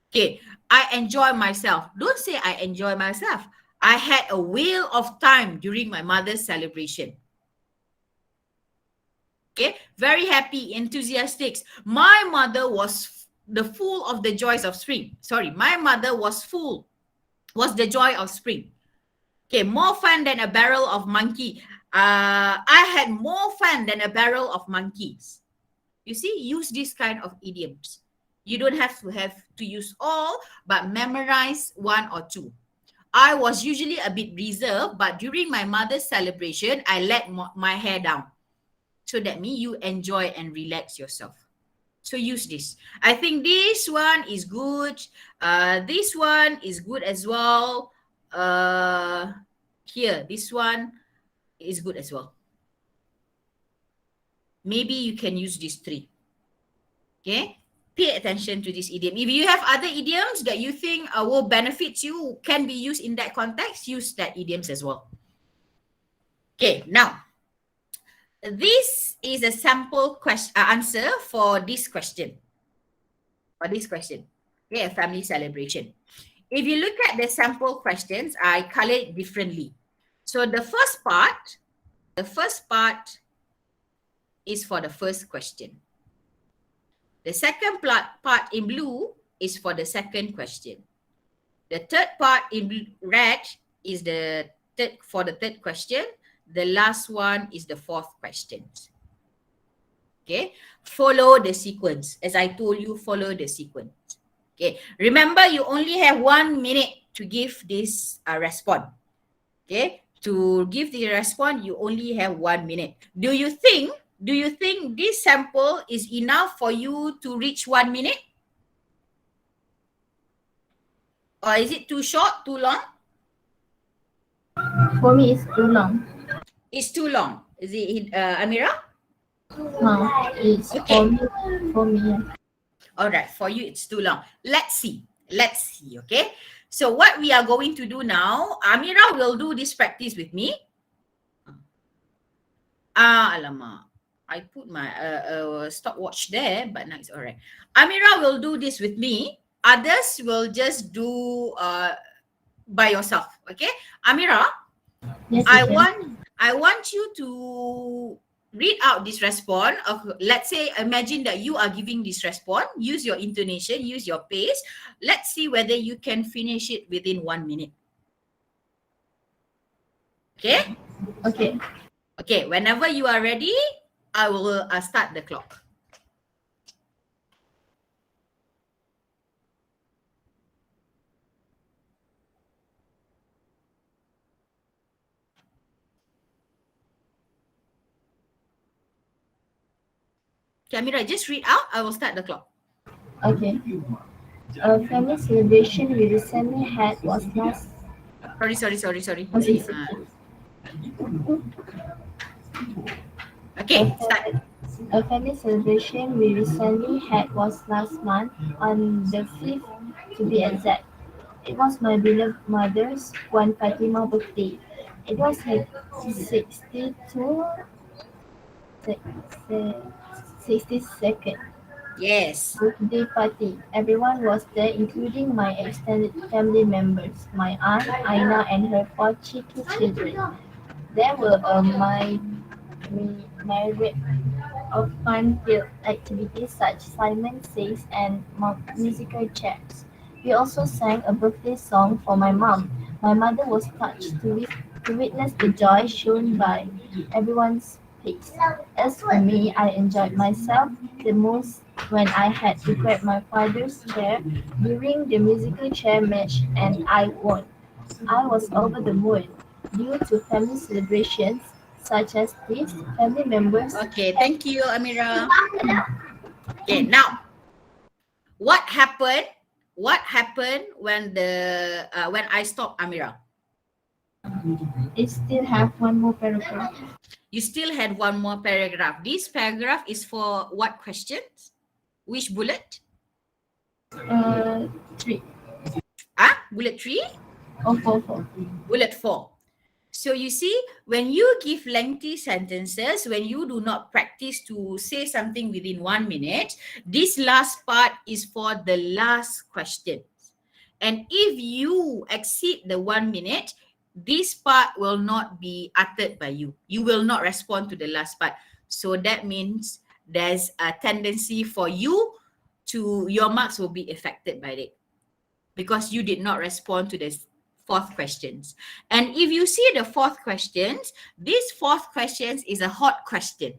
Okay, I enjoy myself. Don't say I enjoy myself. I had a whale of time during my mother's celebration. Okay, very happy, enthusiastic. My mother was full of the joys of spring. Sorry, my mother was the joy of spring. Okay, more fun than a barrel of monkey. I had more fun than a barrel of monkeys. You see, use this kind of idioms. You don't have to use all, but memorize 1 or 2. I was usually a bit reserved, but during my mother's celebration, I let my hair down. So that means you enjoy and relax yourself. So use this. I think this one is good. This one is good as well. Here, this one is good as well. Maybe you can use these 3. Okay, pay attention to this idiom. If you have other idioms that you think will benefit you, can be used in that context, use that idioms as well. Okay, now this is a sample answer for this question. Okay, a family celebration. If you look at the sample questions, I color it differently. So the first part is for the first question. The second part in blue is for the second question. The third part in red is for the third question. The last one is the fourth question. Okay, follow the sequence. As I told you, follow the sequence. Okay, remember you only have 1 minute to give this response. Okay, to give the response, you only have 1 minute. Do you think this sample is enough for you to reach 1 minute? Or is it too short, too long? For me, it's too long. It's too long. Is it, Amira? It's Okay. for me. All right, for you it's too long. Let's see. Okay. So what we are going to do now, Amira will do this practice with me. Alamak. I put my stopwatch there, but now it's all right. Amira will do this with me. Others will just do by yourself. Okay, Amira, Yes, I teacher. want you to read out this response. Let's say, imagine that you are giving this response. Use your intonation, use your pace. Let's see whether you can finish it within 1 minute. Okay? Okay. Okay, whenever you are ready, I will start the clock. Kamira, just read out. I will start the clock. Okay. A family celebration we recently had was last. Sorry. Okay. Okay, start. A family celebration we recently had was last month on the 5th to be exact. It was my beloved mother's Puan Fatima birthday. It was her 62nd Yes. birthday party. Everyone was there, including my extended family members, my aunt Aina and her 4 cheeky children. There were myriad of fun-filled activities such Simon Says and musical chairs. We also sang a birthday song for my mom. My mother was touched to witness the joy shown by everyone's face. As for me, I enjoyed myself the most when I had to grab my father's chair during the musical chair match and I won. I was over the moon. Due to family celebrations such as this, family members Okay, thank you, Amira. Okay, now what happened? What happened when when I stopped Amira? it still have one more paragraph. You still had one more paragraph. This paragraph is for what questions? Which bullet? 3. Bullet 3? Oh, 4. Bullet 4. So you see, when you give lengthy sentences, when you do not practice to say something within 1 minute, this last part is for the last question. And if you exceed the 1 minute, this part will not be uttered by you. You will not respond to the last part. So that means there's a tendency for you to, your marks will be affected by it because you did not respond to this fourth questions. And if you see the fourth questions, this fourth questions is a hot question.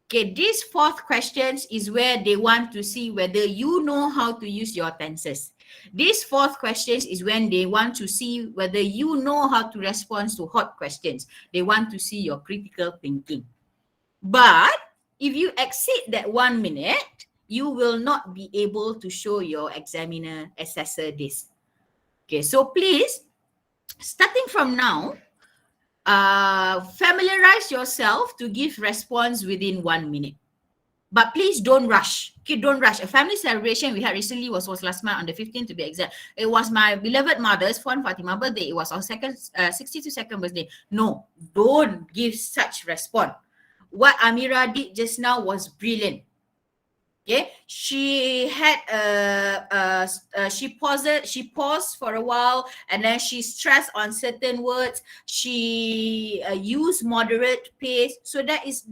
Okay, this fourth questions is where they want to see whether you know how to use your tenses. This fourth questions is when they want to see whether you know how to respond to hot questions. They want to see your critical thinking. But if you exceed that 1 minute, you will not be able to show your examiner, assessor this. Okay, so please, starting from now, familiarize yourself to give response within 1 minute. But please don't rush. Okay, don't rush. A family celebration we had recently was last month on the 15th to be exact. It was my beloved mother's Puan Fatima birthday. It was our 62nd birthday. No, don't give such response. What Amira did just now was brilliant. Okay, she had she paused for a while, and then she stressed on certain words. She used moderate pace, so that is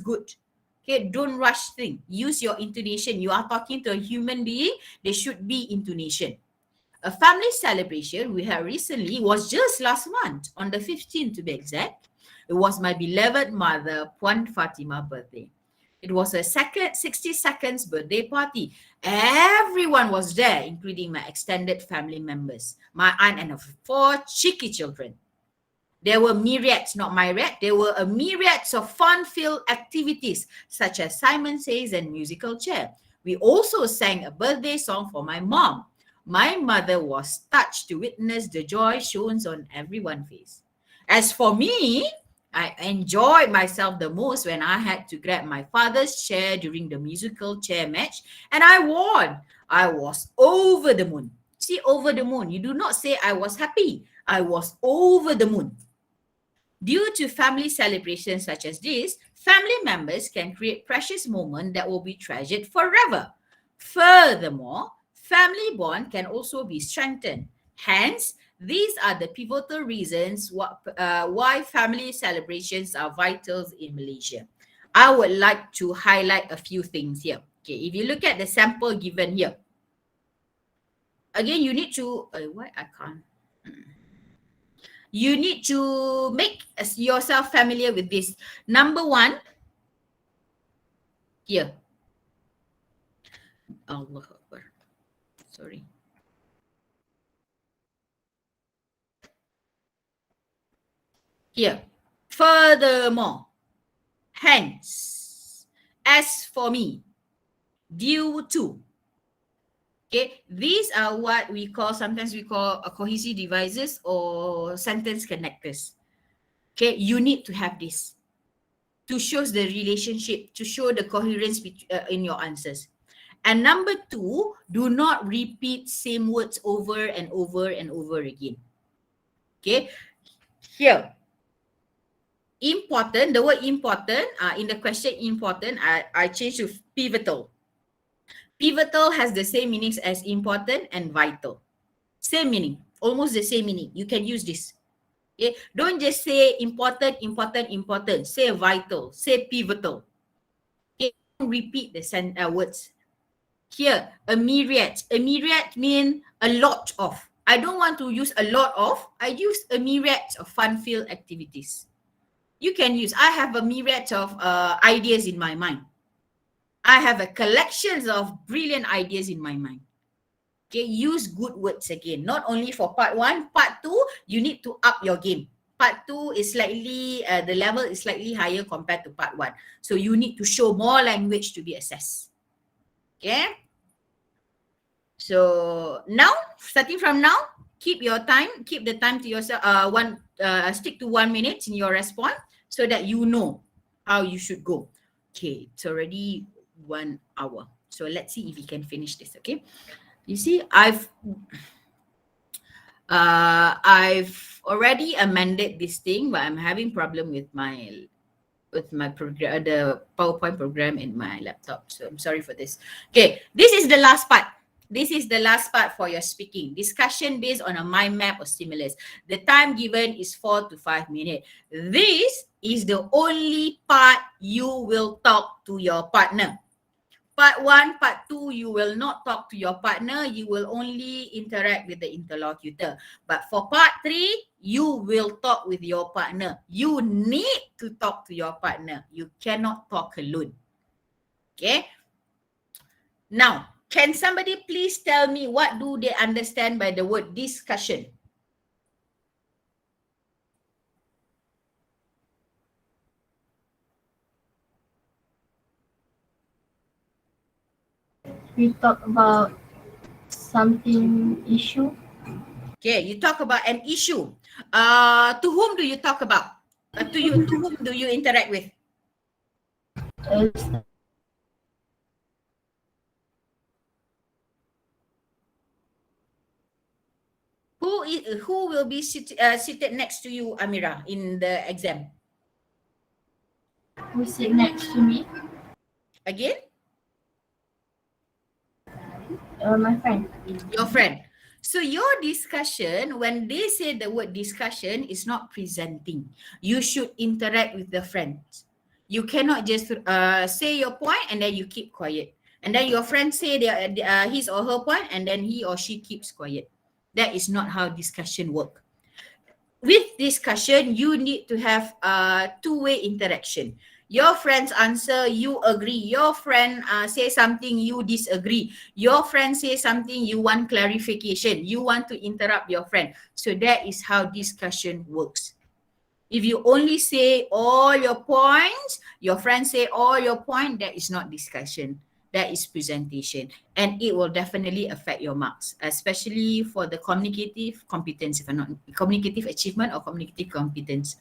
good. Okay, don't rush things. Use your intonation. You are talking to a human being. There should be intonation. A family celebration we had recently was just last month on the 15th to be exact. It was my beloved mother Puan Fatima birthday. It was a 60 seconds birthday party. Everyone was there, including my extended family members, my aunt and her 4 cheeky children. There were myriads, not myriad, there were a myriads of fun-filled activities such as Simon Says and musical chair. We also sang a birthday song for my mom. My mother was touched to witness the joy shown on everyone's face. As for me, I enjoyed myself the most when I had to grab my father's chair during the musical chair match and I won. I was over the moon. See, over the moon. You do not say I was happy. I was over the moon. Due to family celebrations such as this, family members can create precious moments that will be treasured forever. Furthermore, family bond can also be strengthened. Hence, these are the pivotal reasons why family celebrations are vital in Malaysia. I would like to highlight a few things here. Okay, if you look at the sample given here, again, you need to, what I can't. You need to make yourself familiar with this. Number one, here. Allah Akbar. Sorry. Here. Furthermore, hence, as for me, due to. Okay, these are what we call, sometimes we call cohesive devices or sentence connectors. Okay, you need to have this to show the relationship, to show the coherence in your answers. And number two, do not repeat same words over and over and over again. Okay, here. Important, the word important, in the question important, I changed to pivotal. Pivotal has the same meanings as important and vital. Same meaning, almost the same meaning. You can use this. Okay? Don't just say important, important, important. Say vital, say pivotal. Okay? Don't repeat the words. Here, a myriad. A myriad means a lot of. I don't want to use a lot of. I use a myriad of fun-filled activities. You can use, I have a myriad of ideas in my mind. I have a collection of brilliant ideas in my mind. Okay, use good words again. Not only for part one, part two, you need to up your game. Part two is slightly, the level is slightly higher compared to part one. So you need to show more language to be assessed. Okay. So now, starting from now, keep the time to yourself, stick to 1 minute in your response so that you know how you should go. Okay, it's already 1 hour. So let's see if we can finish this, okay? You see, I've already amended this thing, but I'm having problem with my program, the PowerPoint program in my laptop. So I'm sorry for this. Okay, this is the last part. This is the last part for your speaking. Discussion based on a mind map or stimulus. The time given is 4 to 5 minutes. This is the only part you will talk to your partner. Part 1, part 2, you will not talk to your partner. You will only interact with the interlocutor. But for part 3, you will talk with your partner. You need to talk to your partner. You cannot talk alone. Okay? Now, can somebody please tell me what do they understand by the word discussion? We talk about something issue. Okay, you talk about an issue. To whom do you talk about? To whom do you interact with? Who will be seated next to you, Amira, in the exam? Who sit next to me? Again? My friend. Your friend. So your discussion, when they say the word discussion, is not presenting. You should interact with the friends. You cannot just say your point and then you keep quiet. And then your friend say his or her point and then he or she keeps quiet. That is not how discussion works. With discussion, you need to have two-way interaction. Your friends answer, you agree. Your friend say something, you disagree. Your friend say something, you want clarification. You want to interrupt your friend. So that is how discussion works. If you only say all your points, your friend say all your points, that is not discussion. That is presentation. And it will definitely affect your marks, especially for the communicative competence, if I'm not communicative achievement or communicative competence.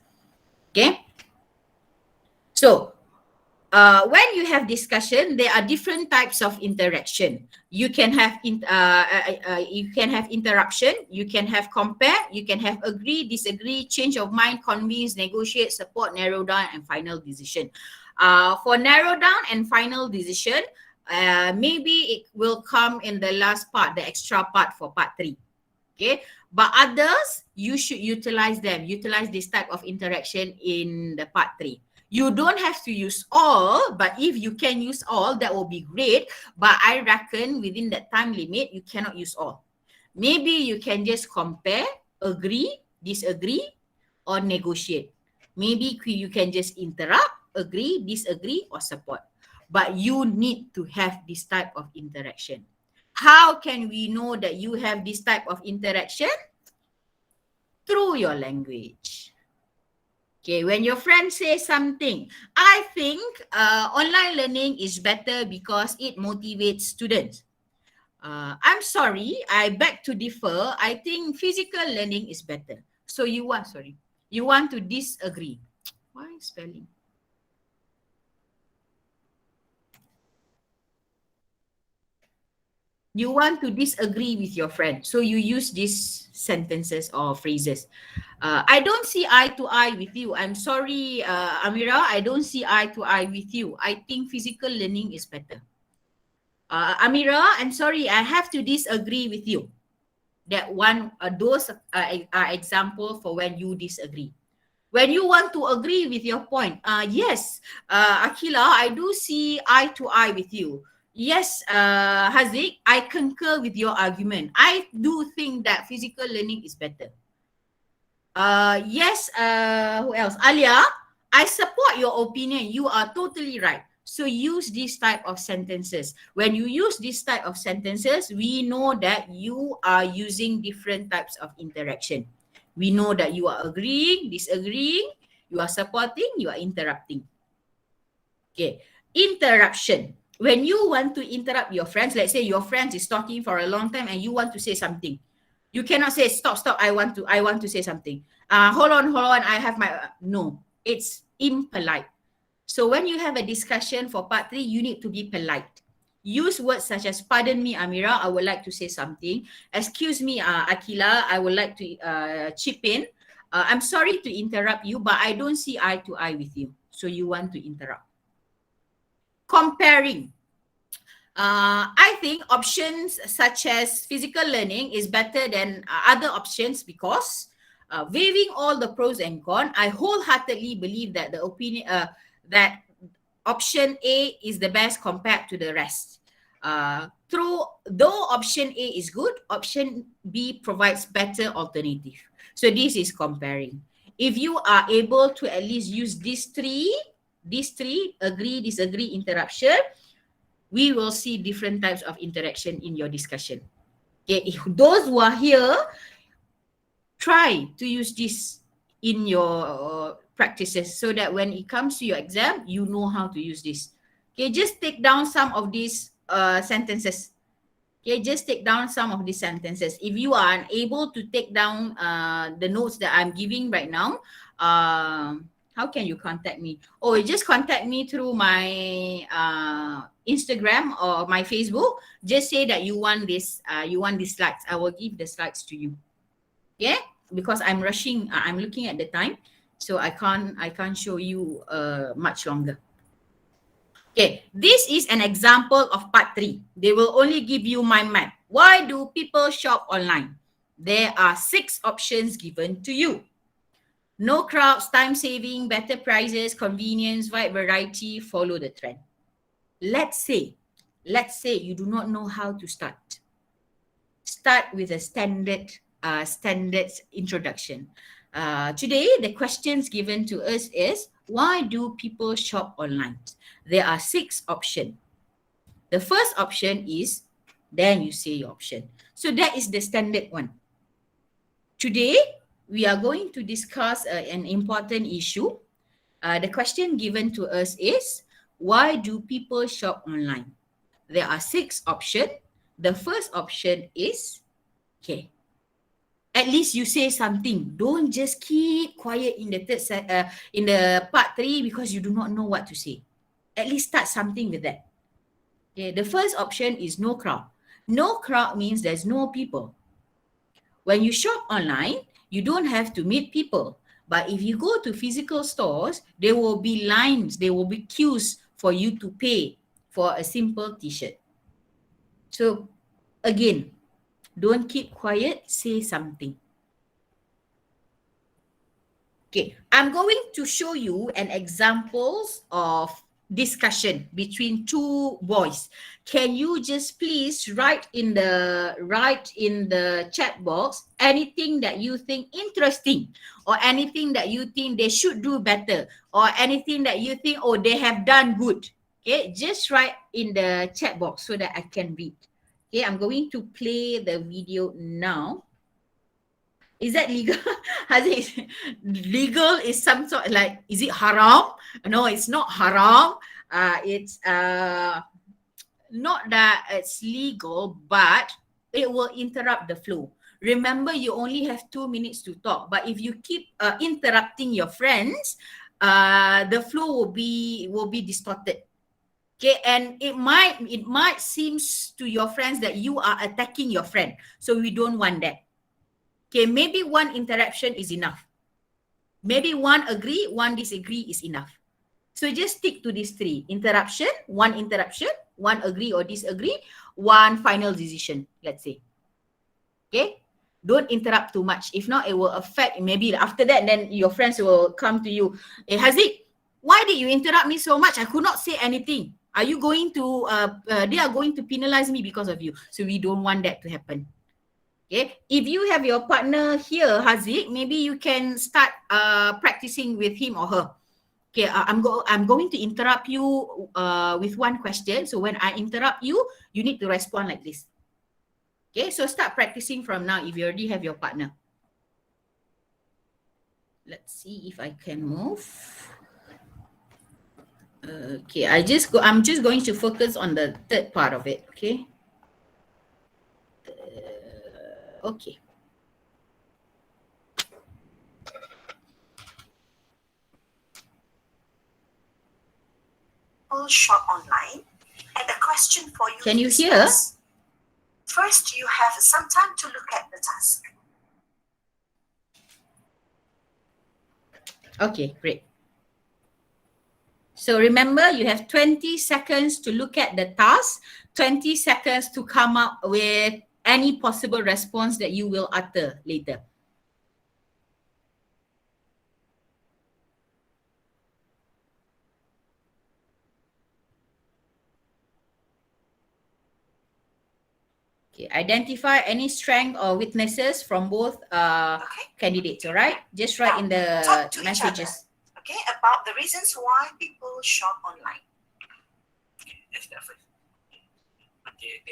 Okay? So when you have discussion, there are different types of interaction. You can have interruption, you can have compare, you can have agree, disagree, change of mind, convince, negotiate, support, narrow down, and final decision. For narrow down and final decision, maybe it will come in the last part, the extra part for part 3. Okay, but others, you should utilize them. Utilize this type of interaction in the part 3. You don't have to use all, but if you can use all, that will be great. But I reckon within that time limit, you cannot use all. Maybe you can just compare, agree, disagree, or negotiate. Maybe you can just interrupt, agree, disagree, or support. But you need to have this type of interaction. How can we know that you have this type of interaction? Through your language. Okay, when your friend says something, I think online learning is better because it motivates students. I'm sorry, I beg to differ. I think physical learning is better. So you want to disagree. Why spelling? You want to disagree with your friend. So you use these sentences or phrases. I don't see eye to eye with you. I'm sorry, Amira, I don't see eye to eye with you. I think physical learning is better. Amira, I'm sorry, I have to disagree with you. That one, those are example for when you disagree. When you want to agree with your point, yes, Akila, I do see eye to eye with you. Yes, Haziq, I concur with your argument. I do think that physical learning is better. Yes, who else? Alia, I support your opinion. You are totally right. So use this type of sentences. When you use this type of sentences, we know that you are using different types of interaction. We know that you are agreeing, disagreeing, you are supporting, you are interrupting. Okay, interruption. When you want to interrupt your friends, let's say your friend is talking for a long time and you want to say something. You cannot say, stop, I want to say something. Hold on, I have my, no, it's impolite. So when you have a discussion for part 3, you need to be polite. Use words such as, pardon me, Amira, I would like to say something. Excuse me, Akila, I would like to chip in. I'm sorry to interrupt you, but I don't see eye to eye with you. So you want to interrupt. Comparing. I think options such as physical learning is better than other options because waiving all the pros and cons, I wholeheartedly believe that the opinion that option A is the best compared to the rest. Though option A is good, option B provides better alternative. So this is comparing. If you are able to at least use these three, agree, disagree, interruption, we will see different types of interaction in your discussion. Okay, if those who are here, try to use this in your practices so that when it comes to your exam, you know how to use this. Okay, just take down some of these sentences. Okay, just take down some of these sentences. If you are unable to take down the notes that I'm giving right now, how can you contact me? Oh, just contact me through my Instagram or my Facebook. Just say that you want this, you want these slides. I will give the slides to you. Yeah, because I'm rushing. I'm looking at the time, so I can't show you much longer. Okay, this is an example of part 3. They will only give you my map. Why do people shop online? There are 6 options given to you. No crowds, time saving, better prices, convenience, wide variety, follow the trend. Let's say you do not know how to start. Start with a standard introduction. Today, the questions given to us is, why do people shop online? There are 6 options. The first option is, then you say your option. So that is the standard one. Today, we are going to discuss an important issue. The question given to us is, why do people shop online? There are 6 options. The first option is, okay, at least you say something. Don't just keep quiet in the in the part 3 because you do not know what to say. At least start something with that. Okay, the first option is no crowd. No crowd means there's no people. When you shop online, you don't have to meet people. But if you go to physical stores, there will be lines, there will be queues for you to pay for a simple t-shirt. So again, don't keep quiet, say something. Okay, I'm going to show you an examples of discussion between two boys. Can you just please write in the chat box anything that you think interesting, or anything that you think they should do better, or anything that you think, oh, they have done good. Okay, just write in the chat box so that I can read. Okay, I'm going to play the video now. Is that legal? Legal is some sort like, is it haram? No, it's not haram. It's not that it's legal, but it will interrupt the flow. Remember, you only have 2 minutes to talk, but if you keep interrupting your friends, the flow will be distorted. Okay, and it might seems to your friends that you are attacking your friend, so we don't want that. Okay, maybe one interruption is enough. Maybe one agree, one disagree is enough. So just stick to these 3. Interruption, one agree or disagree, one final decision, let's say. Okay? Don't interrupt too much. If not, it will affect, maybe after that, then your friends will come to you. Hey, Haziq, why did you interrupt me so much? I could not say anything. Are you going to, they are going to penalize me because of you. So we don't want that to happen. Okay, if you have your partner here, Haziq, maybe you can start practicing with him or her. Okay, I'm going to interrupt you with one question. So when I interrupt you, you need to respond like this. Okay, so start practicing from now if you already have your partner. Let's see if I can move. Okay, I'm just going to focus on the third part of it. Okay. Okay. Shop online, and the question for you Can you is hear? this. First, you have some time to look at the task. Okay, great. So remember, you have 20 seconds to look at the task, 20 seconds to come up with any possible response that you will utter later. Okay, identify any strength or weaknesses from both candidates, all right? Just write in the Talk to each messages. other, okay, about the reasons why people shop online. That's the first. Okay,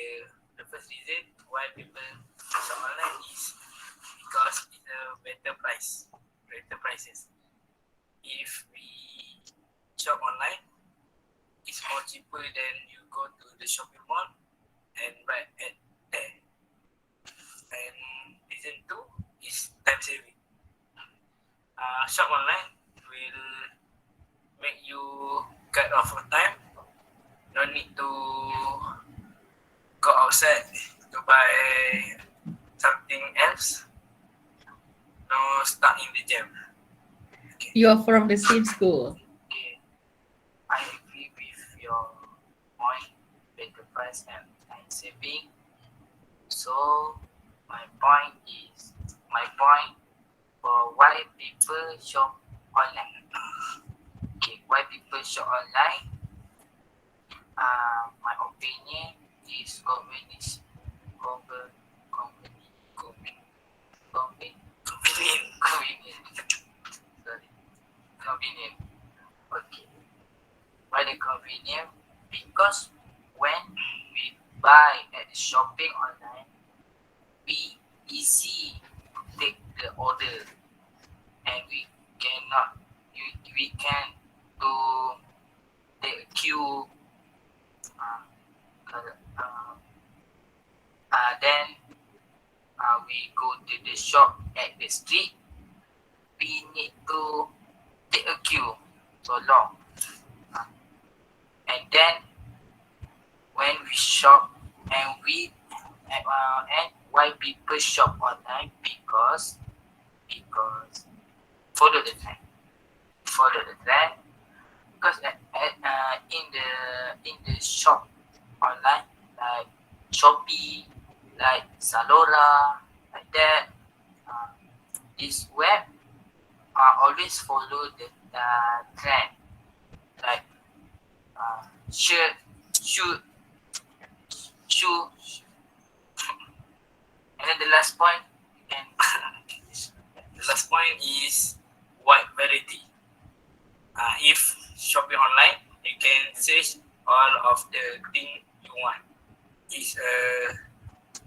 the first reason why people shop online is because it's a better prices. If we shop online, it's more cheaper than you go to the shopping mall and buy at there. And reason 2 is time saving. Shop online will make you cut off of time. No need to go outside to buy something else. No stuck in the jam. Okay. You're from the same school. Okay. I agree with your point, better price and time saving. So my point for why people shop online. Okay, why people shop online? My opinion is convenience. Convenient. Okay. Why the convenient? Because when we buy at the shopping online, we easy to take the order, and we can to take a queue. Then we go to the shop at the street, we need to take a queue so long. And then when we shop and and why people shop online, because follow the trend. Because in the shop online, like Shopee, like Zalora, like that, this web always follow the trend, like shirt, shoe. And then the last point, and the last point is wide variety. If shopping online, you can search all of the thing you want. It's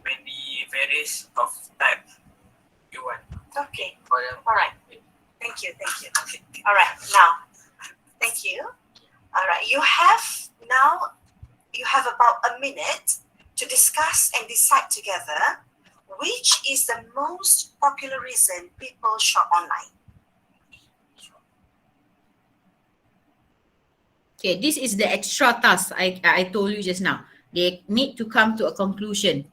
many various of type you want. Okay. All right. Thank you. All right. Now, thank you. All right. You have about a minute to discuss and decide together which is the most popular reason people shop online. Okay, this is the extra task I told you just now. They need to come to a conclusion.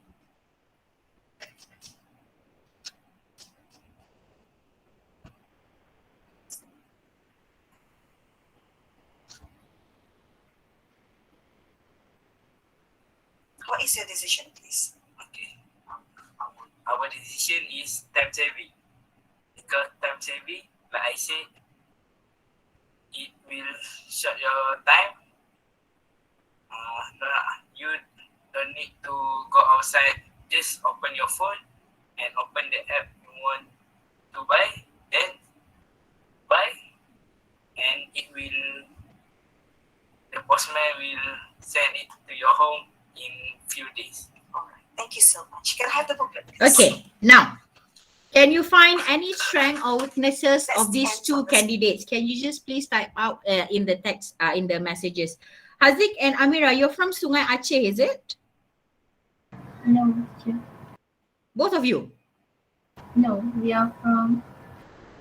What is your decision, please? Okay. Our decision is time saving. Because time saving, like I said, it will short your time. You don't need to go outside. Just open your phone and open the app you want to buy. Then buy, and the postman will send it to your home in few days. All right. Thank you so much. Can I have the booklet, please? Okay, now, can you find any strength or weaknesses of these two candidates? Can you just please type out in the text, in the messages? Haziq and Amira, you're from Sungai Aceh, is it? No, teacher. Both of you? No, we are from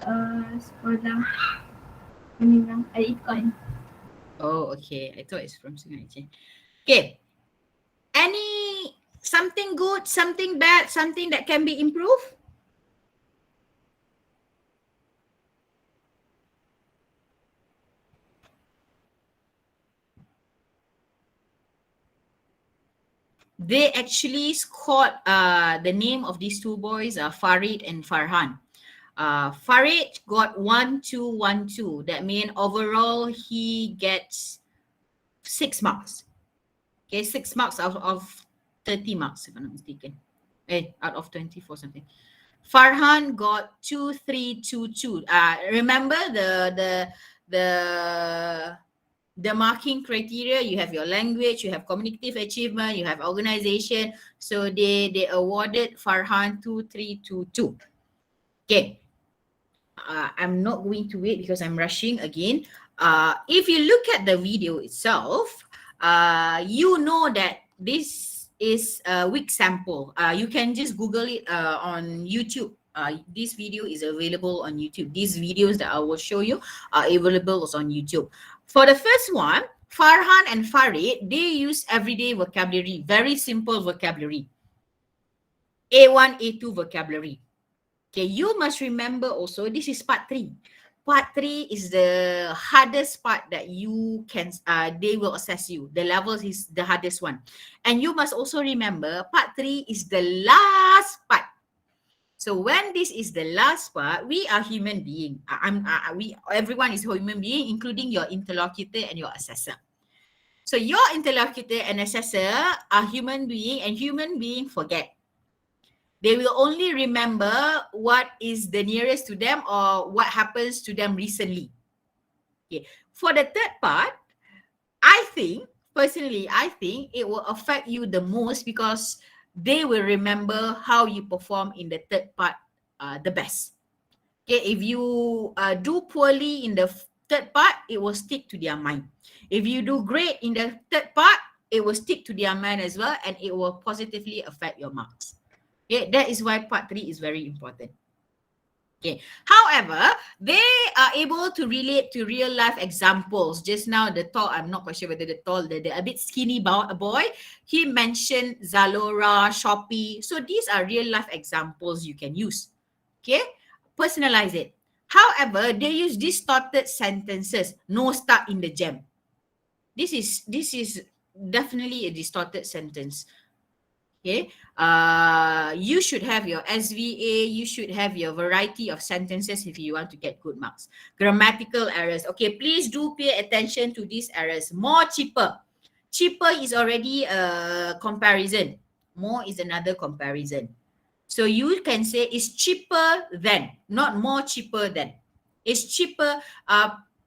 sekolah Bimbingan Perdana. Oh, okay. I thought it's from Sungai Aceh. Okay. Any something good, something bad, something that can be improved? They actually scored the name of these two boys are Farid and Farhan. Farid got 1-2-1-2. That means overall he gets 6 marks. Okay, 6 marks out of 30 marks, if I'm not mistaken. Out of 24 something. Farhan got 2-3-2-2. Remember the marking criteria, you have your language, you have communicative achievement, you have organization. So they awarded Farhan 2-3-2-2. Okay. I'm not going to wait because I'm rushing again. If you look at the video itself, you know that this is a weak sample. You can just Google it on YouTube. This video is available on YouTube. These videos that I will show you are available on YouTube. For the first one, Farhan and Farid, they use everyday vocabulary, very simple vocabulary. A1, A2 vocabulary. Okay, you must remember also, this is part 3. Part 3 is the hardest part that you can, they will assess you. The levels is the hardest one. And you must also remember, part 3 is the last part. So when this is the last part, we are human being. Everyone is human being, including your interlocutor and your assessor. So your interlocutor and assessor are human being, and human being forget. They will only remember what is the nearest to them or what happens to them recently. Okay. For the third part, personally, I think it will affect you the most because they will remember how you perform in the third part the best. Okay, if you do poorly in the third part, it will stick to their mind. If you do great in the third part, it will stick to their mind as well, and it will positively affect your marks. Okay, that is why part 3 is very important. Okay. However, they are able to relate to real life examples. Just now, the tall, I'm not quite sure whether the a bit skinny boy, he mentioned Zalora, Shopee. So these are real life examples you can use. Okay. Personalize it. However, they use distorted sentences. No start in the jam. This is definitely a distorted sentence. Okay, you should have your SVA, you should have your variety of sentences if you want to get good marks. Grammatical errors. Okay, please do pay attention to these errors. More, cheaper. Cheaper is already a comparison. More is another comparison. So you can say it's cheaper than, not more cheaper than. It's cheaper.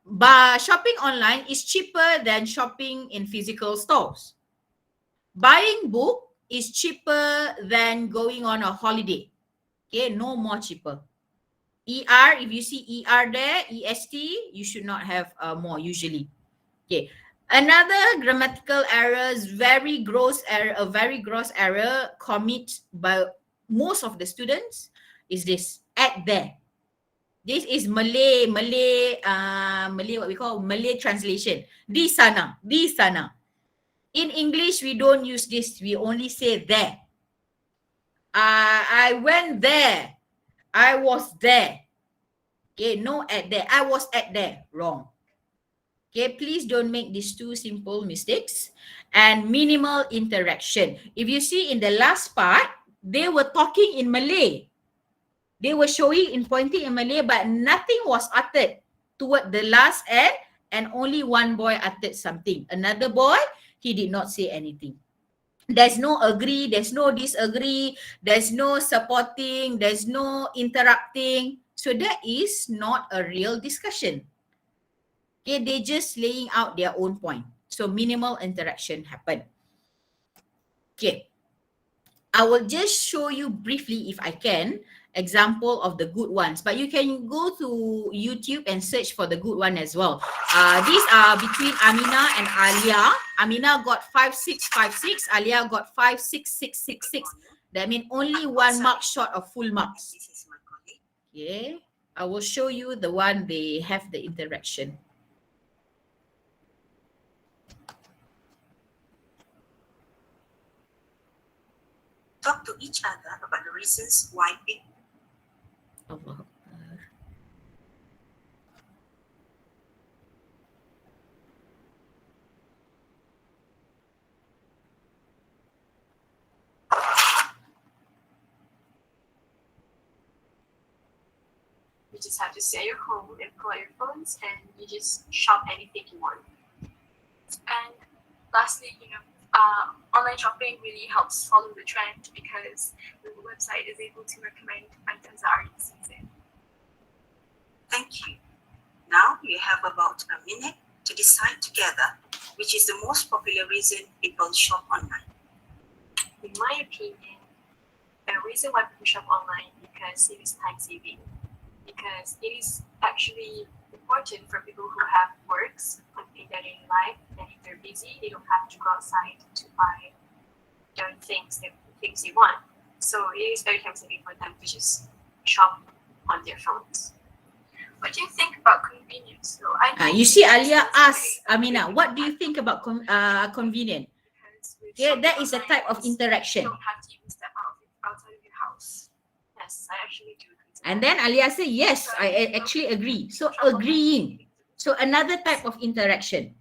By shopping online is cheaper than shopping in physical stores. Buying book is cheaper than going on a holiday. Okay, no more cheaper. ER, if you see ER there, EST, you should not have more usually. Okay, another grammatical error is very gross error commit by most of the students is this, at there. This is Malay what we call Malay translation. Di sana. In English, we don't use this. We only say there. I went there. I was there. Okay, no at there. I was at there. Wrong. Okay, please don't make these two simple mistakes. And minimal interaction. If you see in the last part, they were talking in Malay. They were showing and pointing in Malay, but nothing was uttered toward the last end, and only one boy uttered something. Another boy, he did not say anything. There's no agree, there's no disagree, there's no supporting, there's no interrupting. So that is not a real discussion. Okay, they just laying out their own point. So minimal interaction happened. Okay. I will just show you briefly, if I can, example of the good ones. But you can go to YouTube and search for the good one as well. These are between Amina and Alia. Amina got 5656. Alia got 56666. That means only 1 mark short of full marks. Okay. I will show you the one they have the interaction. Talk to each other about the reasons why people. Allah. You just have to stay at your home and pull out your phones and you just shop anything you want. And lastly, online shopping really helps follow the trend because the website is able to recommend items that are in season. Thank you. Now you have about a minute to decide together which is the most popular reason people shop online. In my opinion, the reason why people shop online because it is time saving. Because it is actually important for people who have works in their daily life, and if they're busy, they don't have to go outside to buy their things they want. So it is very time saving for them to just shop on their phones. What do you think about convenience? So you see, Alia asked Amina, what do you think about convenient? Yeah, that is a type of interaction. You don't have to even step outside of your house. Yes, I actually do. And then Alia said, yes, I actually agree. So agreeing. So another type of interaction.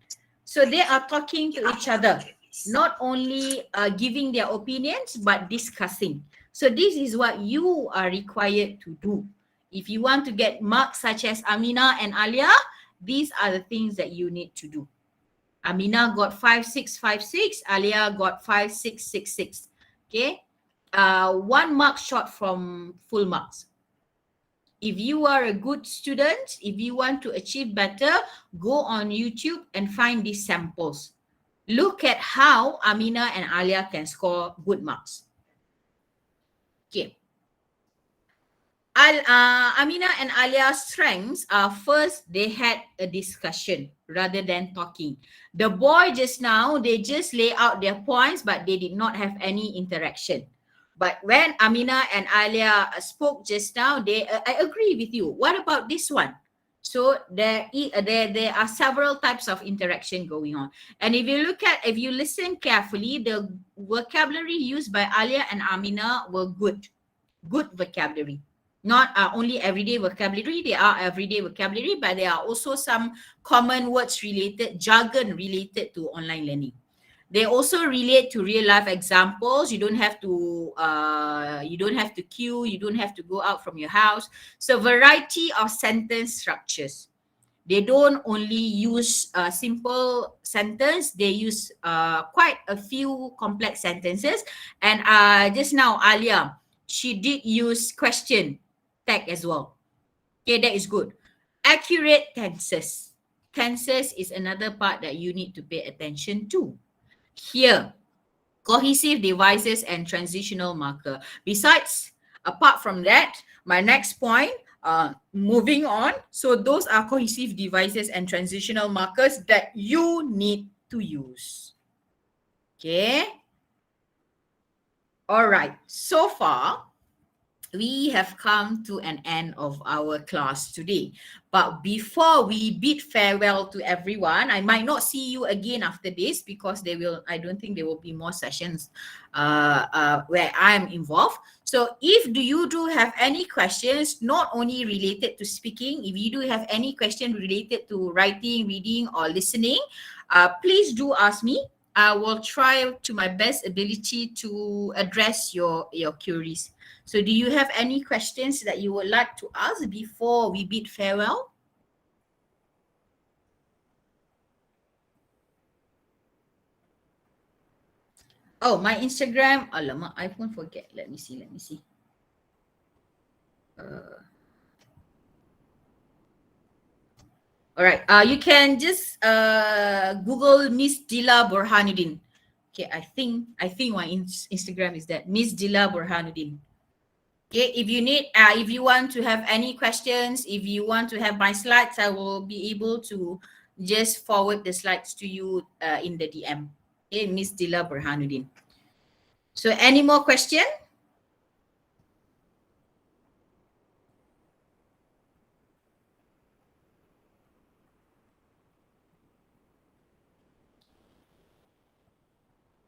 So they are talking to each other, not only giving their opinions, but discussing. So this is what you are required to do. If you want to get marks such as Amina and Alia, these are the things that you need to do. Amina got 5656, Alia got 5666. Okay, 1 mark short from full marks. If you are a good student, if you want to achieve better, go on YouTube and find these samples. Look at how Amina and Alia can score good marks. Okay. Amina and Alia's strengths are first, they had a discussion rather than talking. The boy just now, they just lay out their points, but they did not have any interaction. But when Amina and Alia spoke just now, I agree with you. What about this one? So there are several types of interaction going on. And if you listen carefully, the vocabulary used by Alia and Amina were good vocabulary. Not only everyday vocabulary, they are everyday vocabulary, but there are also some common words related, jargon related to online learning. They also relate to real life examples. You don't have to queue, you don't have to go out from your house. So variety of sentence structures. They don't only use a simple sentence, they use quite a few complex sentences. And just now, Alia, she did use question tag as well. Okay, that is good. Accurate tenses. Tenses is another part that you need to pay attention to. Here, cohesive devices and transitional marker. Besides, apart from that, my next point, moving on. So those are cohesive devices and transitional markers that you need to use. Okay. All right. So far, we have come to an end of our class today. But before we bid farewell to everyone, I might not see you again after this because I don't think there will be more sessions where I'm involved. So if you do have any questions, not only related to speaking, if you do have any question related to writing, reading, or listening, please do ask me. I will try to my best ability to address your queries. So do you have any questions that you would like to ask before we bid farewell? Oh, my Instagram. Alamak, I won't forget. Let me see. All right. You can just Google Miss Dila Burhanuddin. Okay, I think my Instagram is that Miss Dila Burhanuddin. Okay, if you want to have any questions, if you want to have my slides, I will be able to just forward the slides to you in the DM. Okay, Miss Dila Burhanuddin. So any more question?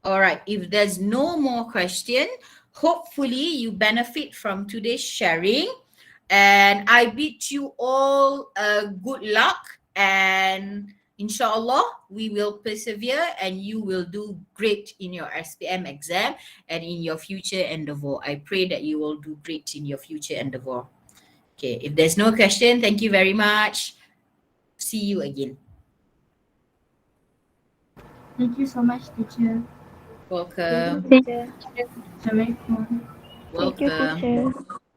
All right, if there's no more question, hopefully you benefit from today's sharing. And I bid you all good luck, and inshallah we will persevere and you will do great in your SPM exam and in your future endeavor. I pray that you will do great in your future endeavor. Okay, if there's no question, thank you very much. See you again. Thank you so much, teacher. Welcome. Thank you, Assalamualaikum. Welcome. teacher.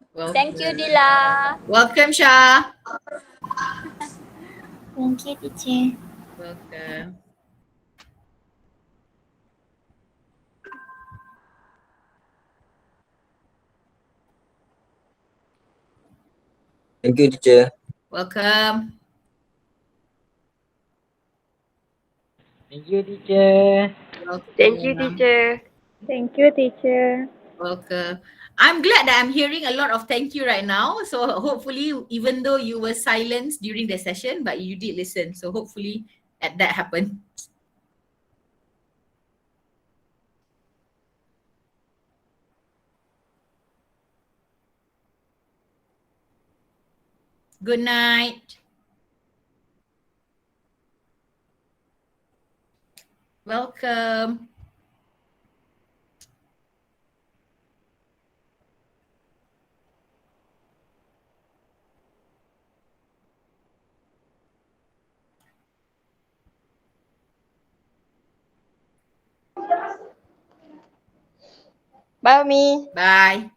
Welcome. Thank you, Dila. Welcome, Shah. Thank you, teacher. Welcome. Thank you, teacher. Welcome. Thank you, teacher. Welcome. Thank you, teacher. Thank you, teacher. Welcome. I'm glad that I'm hearing a lot of thank you right now. So hopefully, even though you were silenced during the session, but you did listen. So hopefully that happened. Good night. Welcome. Bye, Umi. Bye.